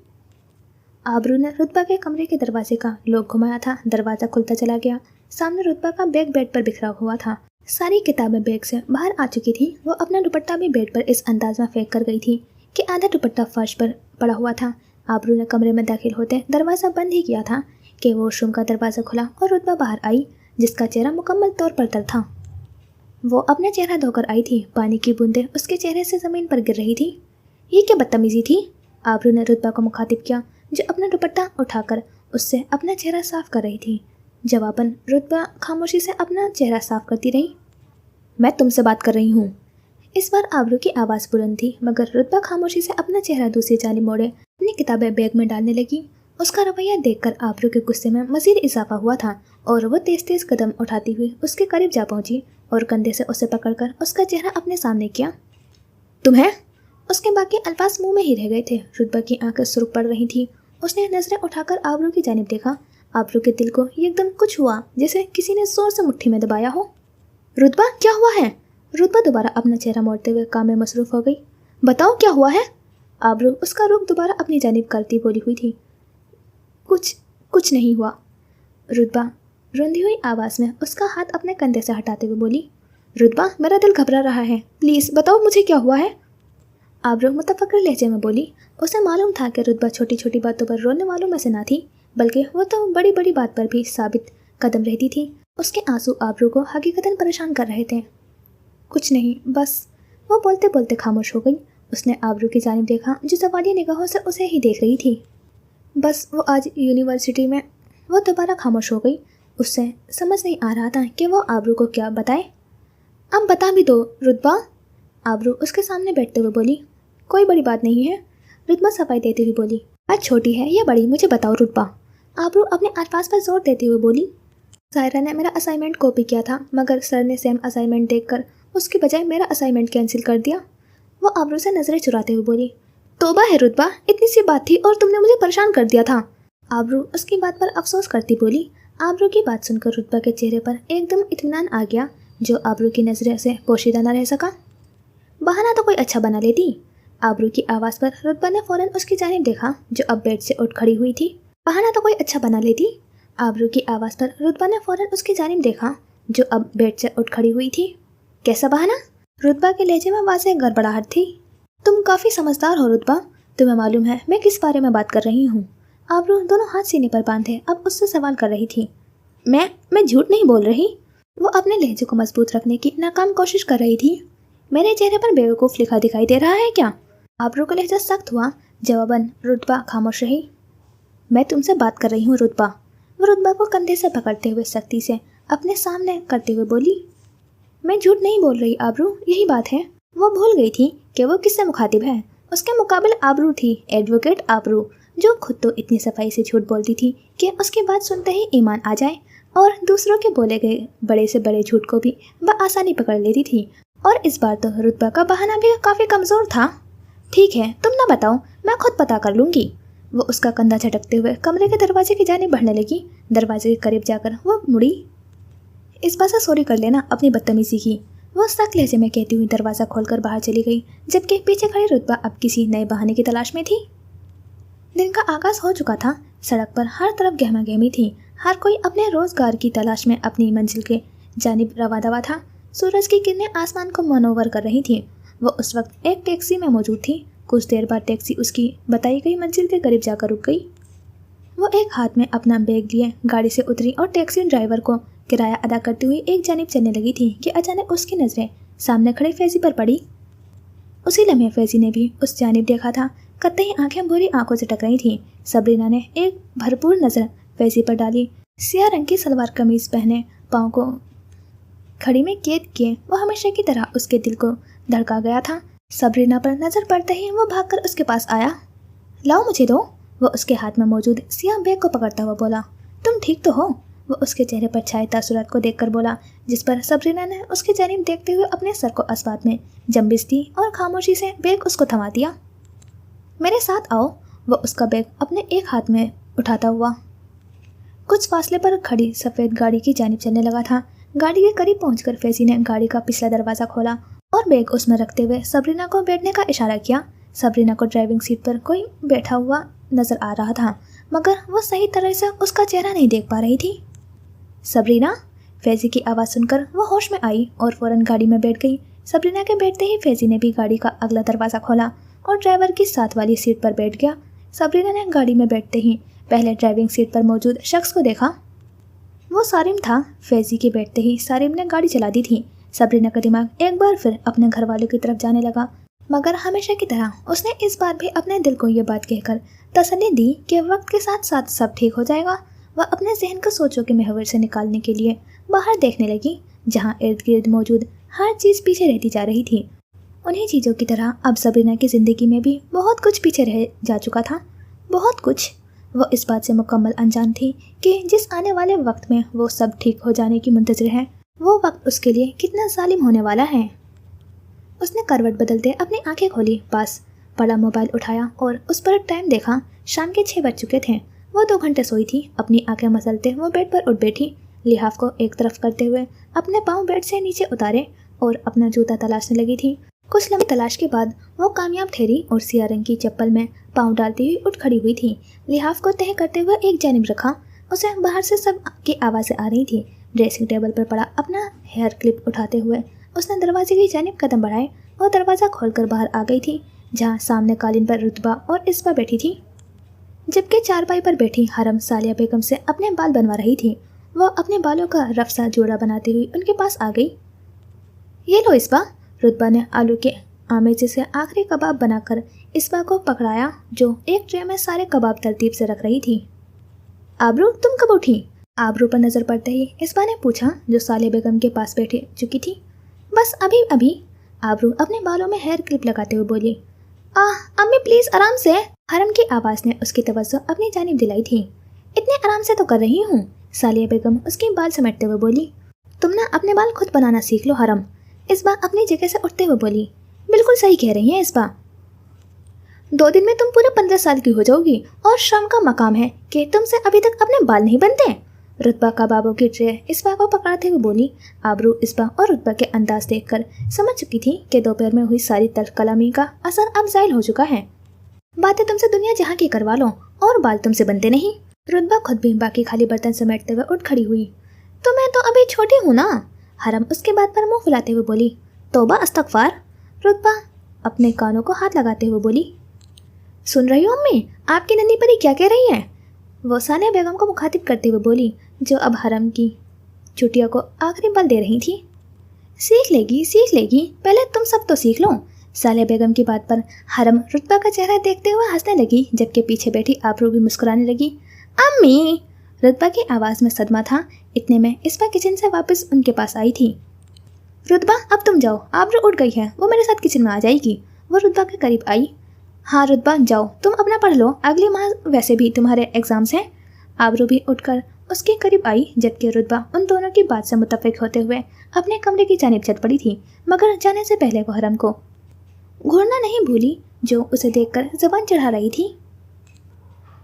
आबरू ने रुतबा के कमरे के दरवाजे का लॉक घुमाया था। दरवाज़ा खुलता चला गया। सामने रुतबा का बैग बेड पर बिखरा हुआ था। सारी किताबें बैग से बाहर आ चुकी थी। वो अपना दुपट्टा भी बेड पर इस अंदाज में फेंक कर गई थी कि आधा दुपट्टा फर्श पर पड़ा हुआ था। आबरू ने कमरे में दाखिल होते दरवाज़ा बंद ही किया था कि वॉशरूम का दरवाज़ा खुला और रुतबा बाहर आई, जिसका चेहरा मुकम्मल तौर पर तर था। वो अपना चेहरा धोकर आई थी। पानी की बूंदें उसके चेहरे से ज़मीन पर गिर रही थी। ये क्या बदतमीज़ी थी? आबरू ने रुतबा को मुखातिब किया, जो अपना दुपट्टा उठाकर उससे अपना चेहरा साफ कर रही थी। जवाबन रुतबा खामोशी से अपना चेहरा साफ करती रही। मैं तुमसे बात कर रही हूँ। इस बार आबरू की आवाज़ बुलंद थी, मगर रुतबा खामोशी से अपना चेहरा दूसरी जानिब मोड़े अपनी किताबें बैग में डालने लगी। उसका रवैया देखकर आबरू के गुस्से में मज़ीद इजाफा हुआ था और वह तेज़ तेज़ कदम उठाती हुई उसके करीब जा पहुंची और कंधे से उसे पकड़कर उसका चेहरा अपने सामने किया। तुम्हें? उसके बाकी अल्फाज मुंह में ही रह गए थे। रुतबा की आंखें सुर्ख पड़ रही थी। उसने नजरें उठाकर आबरू की जानिब देखा। आबरू के दिल को एकदम कुछ हुआ, जैसे किसी ने जोर से मुट्ठी में दबाया हो। रुतबा क्या हुआ है? रुतबा दोबारा अपना चेहरा मोड़ते हुए काम में मसरूफ हो गई। बताओ क्या हुआ है? आबरू उसका रुख दोबारा अपनी जानिब करती बोली हुई थी। कुछ नहीं हुआ। रुतबा रोंदी हुई आवाज़ में उसका हाथ अपने कंधे से हटाते हुए बोली। रुतबा मेरा दिल घबरा रहा है, प्लीज़ बताओ मुझे क्या हुआ है? आबरू मुतफक्किर लहजे में बोली। उसे मालूम था कि रुतबा छोटी छोटी बातों पर रोने वालों में से ना थी, बल्कि वो तो बड़ी बड़ी बात पर भी साबित कदम रहती थी। उसके आंसू आबरू को हकीकतन परेशान कर रहे थे। कुछ नहीं, बस। वो बोलते बोलते खामोश हो गई। उसने आबरू की जानिब देखा, जो सवालिया निगाहों से उसे ही देख रही थी। बस वो आज यूनिवर्सिटी में। वो दोबारा खामोश हो गई। उससे समझ नहीं आ रहा था कि वो आबरू को क्या बताए। अब बता भी दो रुतबा। आबरू उसके सामने बैठते हुए बोली। कोई बड़ी बात नहीं है। रुतबा सफाई देती हुई बोली। बात छोटी है या बड़ी, मुझे बताओ रुतबा। आबरू अपने अल्फाज पर जोर देते हुए बोली। सायरा ने मेरा असाइनमेंट कॉपी किया था, मगर सर ने सेम असाइनमेंट देखकर उसकी बजाय मेरा असाइनमेंट कैंसिल कर दिया। वो आबरू से नजरें चुराते हुए बोली। तौबा है रुतबा, इतनी सी बात थी और तुमने मुझे परेशान कर दिया था। आबरू उसकी बात पर अफसोस करती बोली। आबरू की बात सुनकर रुतबा के चेहरे पर एकदम इत्मीनान आ गया, जो आबरू की नजरें से पोशीदा न रह सका। बहाना तो कोई अच्छा बना लेती। आबरू की आवाज़ पर रुतबा ने फौरन उसकी जानिब देखा, जो अब बेड से उठ खड़ी हुई थी। बहाना तो कोई अच्छा बना लेती। आबरू की आवाज़ पर रुतबा ने फौरन उसकी जानिब देखा, जो अब बेड से उठ खड़ी हुई थी। कैसा बहाना? रुतबा के लहजे में वाज़ेह गड़बड़ाहट थी। तुम काफ़ी समझदार हो रुतबा, तुम्हें मालूम है मैं किस बारे में बात कर रही हूँ। आबरू दोनों हाथ सीने पर बांधे अब उससे सवाल कर रही थी। मैं झूठ नहीं बोल रही। वो अपने लहजे को मजबूत रखने की नाकाम कोशिश कर रही थी। मेरे चेहरे पर बेवकूफ़ लिखा दिखाई दे रहा है क्या? आबरू का लहजा सख्त हुआ। जवाबन रुतबा खामोश रही। मैं तुमसे बात कर रही हूँ रुतबा। वो रुतबा को कंधे से पकड़ते हुए सख्ती से अपने सामने करते हुए बोली। मैं झूठ नहीं बोल रही आबरू, यही बात है। वो भूल गई थी कि वो किससे मुखातिब है। उसके मुकाबले आबरू थी, एडवोकेट आबरू, जो खुद तो इतनी सफाई से झूठ बोलती थी कि उसकी बात सुनते ही ईमान आ जाए और दूसरों के बोले गए बड़े से बड़े झूठ को भी बआसानी पकड़ लेती थी। और इस बार तो रुतबा का बहाना भी काफ़ी कमज़ोर था। ठीक है, तुम ना बताओ, मैं खुद पता कर लूँगी। वो उसका कंधा झटकते हुए कमरे के दरवाजे की जाने बढ़ने लगी। दरवाजे के करीब जाकर वो मुड़ी। इस बात से सॉरी कर लेना अपनी बदतमीजी की, वो सख्त लहजे में कहती हुई दरवाज़ा खोलकर बाहर चली गई, जबकि पीछे खड़ी रुतबा अब किसी नए बहाने की तलाश में थी। दिन का आगाज़ हो चुका था। सड़क पर हर तरफ गहमा गहमी थी। हर कोई अपने रोज़गार की तलाश में अपनी मंजिल के जानिब रवा दवा था। सूरज की किरणें आसमान को मनोवर कर रही थी। वो उस वक्त एक टैक्सी में मौजूद थी। कुछ देर बाद टैक्सी उसकी बताई गई मंजिल के करीब जाकर रुक गई। वो एक हाथ में अपना बैग लिए गाड़ी से उतरी और टैक्सी ड्राइवर को किराया अदा करती हुई एक जानिब चलने लगी थी कि अचानक उसकी नज़रें सामने खड़े फैज़ी पर पड़ी। उसी लम्हे फैज़ी ने भी उस जानिब देखा था। कतई आंखें बुरी आंखों से टक रही थीं। सबरीना ने एक भरपूर नज़र फैज़ी पर डाली। सियाह रंग की सलवार कमीज़ पहने, पाँव को खड़ी में कैद किए, वो हमेशा की तरह उसके दिल को धड़का गया था। सबरीना पर नज़र पड़ते ही वो भागकर उसके पास आया। लाओ मुझे दो। वो उसके हाथ में मौजूद सियाह बैग को पकड़ता हुआ बोला। तुम ठीक तो हो? वो उसके चेहरे पर छाए तासुरात को देखकर बोला, जिस पर सबरीना ने उसकी जानिब देखते हुए अपने सर को असबात में जंबिश दी और खामोशी से बैग उसको थमा दिया। मेरे साथ आओ। वो उसका बैग अपने एक हाथ में उठाता हुआ कुछ फासले पर खड़ी सफ़ेद गाड़ी की जानिब चलने लगा था। गाड़ी के करीब पहुंचकर फैज़ी ने गाड़ी का पिछला दरवाज़ा खोला और बैग उसमें रखते हुए सबरीना को बैठने का इशारा किया। सबरीना को ड्राइविंग सीट पर कोई बैठा हुआ नज़र आ रहा था, मगर वो सही तरह से उसका चेहरा नहीं देख पा रही थी। सबरीना, फैज़ी की आवाज़ सुनकर वो होश में आई और फ़ौरन गाड़ी में बैठ गई। सबरीना के बैठते ही फैज़ी ने भी गाड़ी का अगला दरवाज़ा खोला और ड्राइवर की साथ वाली सीट पर बैठ गया। सबरीना ने गाड़ी में बैठते ही पहले ड्राइविंग सीट पर मौजूद शख्स को देखा। वो सारिम था। फैज़ी के बैठते ही सारिम ने गाड़ी चला दी थी। सबरीना का दिमाग एक बार फिर अपने घर वालों की तरफ जाने लगा, मगर हमेशा की तरह उसने इस बार भी अपने दिल को ये बात कहकर तसल्ली दी कि वक्त के साथ साथ सब ठीक हो जाएगा। वह अपने जहन को सोचों के महवर से निकालने के लिए बाहर देखने लगी, जहाँ इर्द गिर्द मौजूद हर चीज़ पीछे रहती जा रही थी। उन्हीं चीज़ों की तरह अब सबरीना की ज़िंदगी में भी बहुत कुछ पीछे रह जा चुका था, बहुत कुछ। वो इस बात से मुकम्मल अनजान थी कि जिस आने वाले वक्त में वो सब ठीक हो जाने की मुंतज़िर है, वो वक्त उसके लिए कितना जालिम होने वाला है। उसने करवट बदलते अपनी आंखें खोली, पास पड़ा मोबाइल उठाया और उस पर टाइम देखा। शाम के 6 बज चुके थे। वो 2 घंटे सोई थी। अपनी आंखें मसलते वो बेड पर उठ बैठी। लिहाफ को एक तरफ करते हुए अपने पाँव बेड से नीचे उतारे और अपना जूता तलाशने लगी थी। कुछ लम्बी तलाश के बाद वो कामयाब ठहरी और सियाह रंग की चप्पल में पाँव डालती हुई उठ खड़ी हुई थी। लिहाफ को तह करते हुए एक जानिब रखा। उसे बाहर से सब की आवाज़ें आ रही थी। ड्रेसिंग टेबल पर पड़ा अपना हेयर क्लिप उठाते हुए उसने दरवाजे की जानिब कदम बढ़ाए और दरवाज़ा खोलकर बाहर आ गई थी, जहाँ सामने कालीन पर रुतबा और इसबा बैठी थी, जबकि चारपाई पर बैठी हरम सालिया बेगम से अपने बाल बनवा रही थी। वह अपने बालों का रफ्सा जोड़ा बनाती हुई उनके पास आ गई। ये लो इसबा। रुतबा ने आलू के आमेचे से आखिरी कबाब बनाकर इसबा को पकड़ाया, जो एक ट्रे में सारे कबाब तरतीब से रख रही थी। आबरू, तुम कब उठी? आबरू पर नज़र पड़ते ही इसबा ने पूछा, जो सालिया बेगम के पास बैठी चुकी थी। बस अभी अभी। आबरू अपने बालों में हेयर क्लिप लगाते हुए बोली। अम्मी प्लीज़ आराम से। हरम की आवाज़ ने उसकी तवज्जो अपनी जानिब दिलाई थी। इतने आराम से तो कर रही हूँ। सालिया बेगम उसके बाल समेटते हुए बोली। तुम ना अपने बाल खुद बनाना सीख लो हरम। इसबा अपनी जगह से उठते हुए बोली। बिल्कुल सही कह रही हैं इसबा। 2 दिन में तुम पूरे 15 साल की हो जाओगी और शर्म का मकाम है कि तुमसे अभी तक अपने बाल नहीं बनते। रुतबा कबाबों की ट्रे इसबा को पकड़ाते हुए बोली। आबरू इसबा और रुतबा के अंदाज देखकर समझ चुकी थी कि दोपहर में हुई सारी तल्ख कलामी का असर अब ज़ाहिर हो चुका है। बातें तुमसे दुनिया जहाँ की करवा लो और बाल तुमसे बनते नहीं। रुतबा खुद भी बाकी खाली बर्तन समेटते हुए उठ खड़ी हुई। तो मैं तो अभी छोटी हूँ ना। हरम उसके बात पर मुँह फुलाते हुए बोली। तौबा अस्तगफार। रुतबा अपने कानों को हाथ लगाते हुए बोली, सुन रही हो अम्मी, आपकी नन्ही परी क्या कह रही है? वो सानिया बेगम को मुखातिब करते हुए बोली, जो अब हरम की चुटिया को आखिरी बल दे रही थी। सीख लेगी, पहले तुम सब तो सीख लो। सानिया बेगम की बात पर हरम रुतबा का चेहरा देखते हुए हंसने लगी, जबकि पीछे बैठी आबरू भी मुस्कुराने लगी। अम्मी! रुतबा की आवाज़ में सदमा था। इतने में इस्पा किचन से वापस उनके पास आई थी। रुतबा, अब तुम जाओ, आबरू उठ गई है, वो मेरे साथ किचन में आ जाएगी। वो रुतबा के करीब आई। हाँ रुतबा, जाओ, तुम अपना पढ़ लो, अगले माह वैसे भी तुम्हारे एग्ज़ाम्स हैं। आबरू भी उठकर उसके करीब आई, जबकि रुतबा उन दोनों की बात से मुत्तफिक होते हुए अपने कमरे की जानिब चल पड़ी थी, मगर जाने से पहले वो हरम को घूरना नहीं भूली, जो उसे देखकर ज़बान चढ़ा रही थी।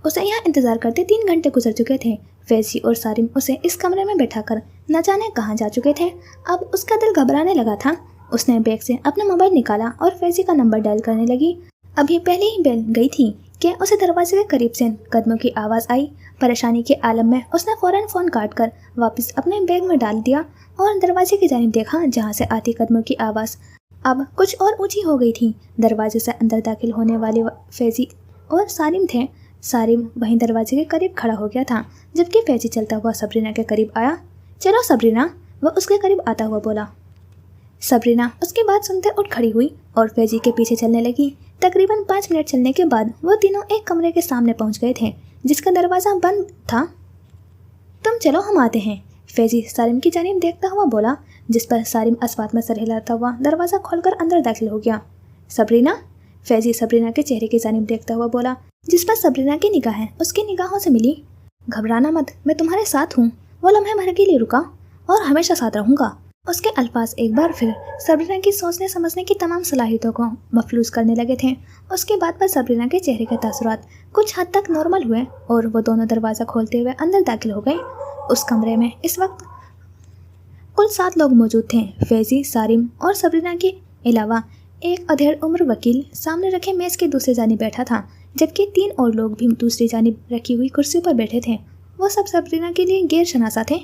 उसे यहाँ इंतज़ार करते 3 घंटे गुजर चुके थे। फैज़ी और सारिम उसे इस कमरे में बैठाकर न जाने कहाँ जा चुके थे। अब उसका दिल घबराने लगा था। उसने बैग से अपना मोबाइल निकाला और फैज़ी का नंबर डायल करने लगी। अभी पहले ही बेल गई थी कि उसे दरवाजे के करीब से कदमों की आवाज़ आई। परेशानी के आलम में उसने फ़ौरन फ़ोन काट कर वापस अपने बैग में डाल दिया और दरवाजे की जानिब देखा, जहाँ से आती कदमों की आवाज़ अब कुछ और ऊंची हो गई थी। दरवाजे से अंदर दाखिल होने वाले फैज़ी और सारिम थे। सारिम वहीं दरवाजे के करीब खड़ा हो गया था, जबकि फैज़ी चलता हुआ सबरीना के करीब आया। चलो सबरीना, वह उसके करीब आता हुआ बोला। सबरीना उसकी बात सुनते उठ खड़ी हुई और फैज़ी के पीछे चलने लगी। तकरीबन 5 मिनट चलने के बाद वो तीनों एक कमरे के सामने पहुंच गए थे, जिसका दरवाज़ा बंद था। तुम चलो, हम आते हैं, फैज़ी सारिम की जानिब देखता हुआ बोला, जिस पर सारिम अस्वात में सर हिलाता हुआ दरवाज़ा खोलकर अंदर दाखिल हो गया। सबरीना, फैज़ी सबरीना के चेहरे की जानिब देखता हुआ बोला, जिस पर सबरीना की निगाहें उसकी निगाहों से मिली। घबराना मत, मैं तुम्हारे साथ हूँ। वो लम्हे भर के लिए रुका, और हमेशा साथ रहूँगा। उसके अल्फाज एक बार फिर सबरीना की सोचने समझने की तमाम सलाहियतों को मफलूज करने लगे थे। उसके बाद पर सबरीना के चेहरे के तासुरात कुछ हद तक नॉर्मल हुए और वो दोनों दरवाज़ा खोलते हुए अंदर दाखिल हो गए। उस कमरे में इस वक्त कुल 7 लोग मौजूद थे। फैज़ी, सारिम और सबरीना के अलावा एक अधेड़ उम्र वकील सामने रखे मेज़ के दूसरी जानिब बैठा था, जबकि 3 और लोग भी दूसरी जानिब रखी हुई कुर्सियों पर बैठे थे। वो सब सबरीना के लिए गैर शनासा थे।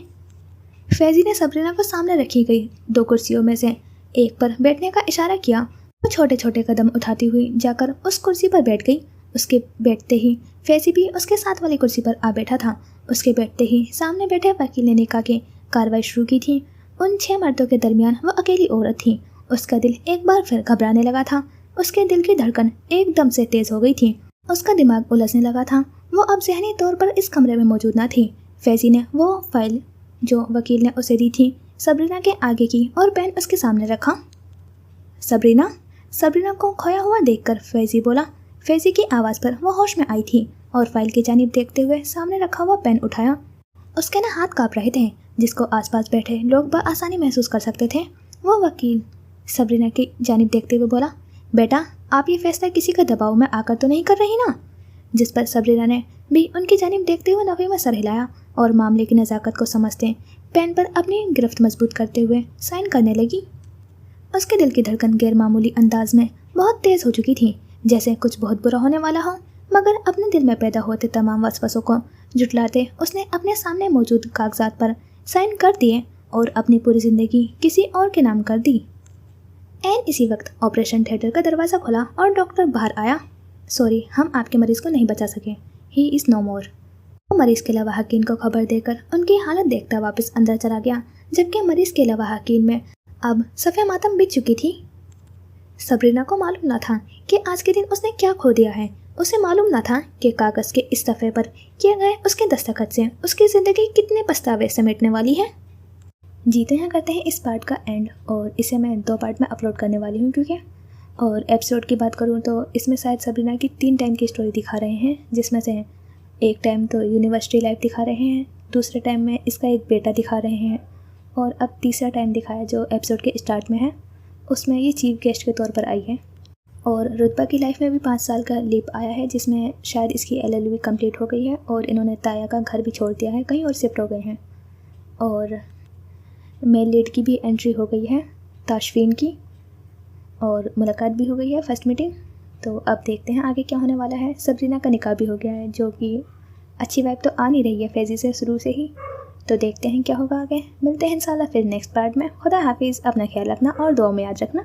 फैज़ी ने सबरीना को सामने रखी गई 2 कुर्सियों में से एक पर बैठने का इशारा किया। वो छोटे छोटे कदम उठाती हुई जाकर उस कुर्सी पर बैठ गई। उसके बैठते ही फैज़ी भी उसके साथ वाली कुर्सी पर आ बैठा था। उसके बैठते ही सामने बैठे वकील ने निकाह की कार्रवाई शुरू की थी। उन 6 मर्दों के दरमियान वो अकेली औरत थी। उसका दिल एक बार फिर घबराने लगा था। उसके दिल की धड़कन एकदम से तेज़ हो गई थी। उसका दिमाग उलझने लगा था। वो अब ज़हनी तौर पर इस कमरे में मौजूद न थी। फैज़ी ने वो फाइल जो वकील ने उसे दी थी सबरीना के आगे की और पेन उसके सामने रखा। सबरीना को खोया हुआ देखकर फैज़ी बोला। फैज़ी की आवाज़ पर वो होश में आई थी और फाइल की जानिब देखते हुए सामने रखा हुआ पेन उठाया। उसके ना हाथ काँप रहे थे, जिसको आसपास बैठे लोग बआसानी महसूस कर सकते थे। वो वकील सबरीना की जानिब देखते हुए बोला, बेटा, आप ये फैसला किसी के दबाव में आकर तो नहीं कर रही ना? जिस पर सबरीना ने भी उनकी जानिब देखते हुए नफ़े में सर हिलाया और मामले की नज़ाकत को समझते पेन पर अपनी गिरफ्त मजबूत करते हुए साइन करने लगी। उसके दिल की धड़कन गैर मामूली अंदाज में बहुत तेज़ हो चुकी थी, जैसे कुछ बहुत बुरा होने वाला हो। मगर अपने दिल में पैदा होते तमाम वसवसों को जुटलाते उसने अपने सामने मौजूद कागजात पर साइन कर दिए और अपनी पूरी ज़िंदगी किसी और के नाम कर दी। एन इसी वक्त ऑपरेशन थिएटर का दरवाज़ा खुला और डॉक्टर बाहर आया। सॉरी, हम आपके मरीज़ को नहीं बचा सके, ही इज़ नो मोर। वो मरीज़ के अलावा हकीम को खबर देकर उनकी हालत देखता वापस अंदर चला गया, जबकि मरीज़ के अलावा हकीम में अब सफ़े मातम बीत चुकी थी। सबरीना को मालूम न था कि आज के दिन उसने क्या खो दिया है। उसे मालूम न था कि कागज़ के इस सफ़े पर किए गए उसके दस्तखत से उसकी ज़िंदगी कितने पछतावे समेटने वाली है। जी, तो यहाँ करते हैं इस पार्ट का एंड, और इसे मैं 2 पार्ट में अपलोड करने वाली हूँ क्योंकि। और एपिसोड की बात करूँ तो इसमें शायद सबरीना की 3 टाइम की स्टोरी दिखा रहे हैं, जिसमें से एक टाइम तो यूनिवर्सिटी लाइफ दिखा रहे हैं, दूसरे टाइम में इसका एक बेटा दिखा रहे हैं, और अब तीसरा टाइम दिखाया जो एपिसोड के स्टार्ट में है, उसमें ये चीफ गेस्ट के तौर पर आई है। और रुतबा की लाइफ में भी 5 साल का लीप आया है, जिसमें शायद इसकी LLB कंप्लीट हो गई है और इन्होंने ताया का घर भी छोड़ दिया है, कहीं और शिफ्ट हो गए हैं। और मेल लीड की भी एंट्री हो गई है, ताशफीन की, और मुलाकात भी हो गई है, फर्स्ट मीटिंग। तो अब देखते हैं आगे क्या होने वाला है। सबरीना का निकाह भी हो गया है, जो कि अच्छी वाइब तो आ नहीं रही है फैज़ी से शुरू से ही। तो देखते हैं क्या होगा आगे। मिलते हैं इंशाल्लाह फिर नेक्स्ट पार्ट में। खुदा हाफिज़, अपना ख्याल रखना और दुआ में याद रखना।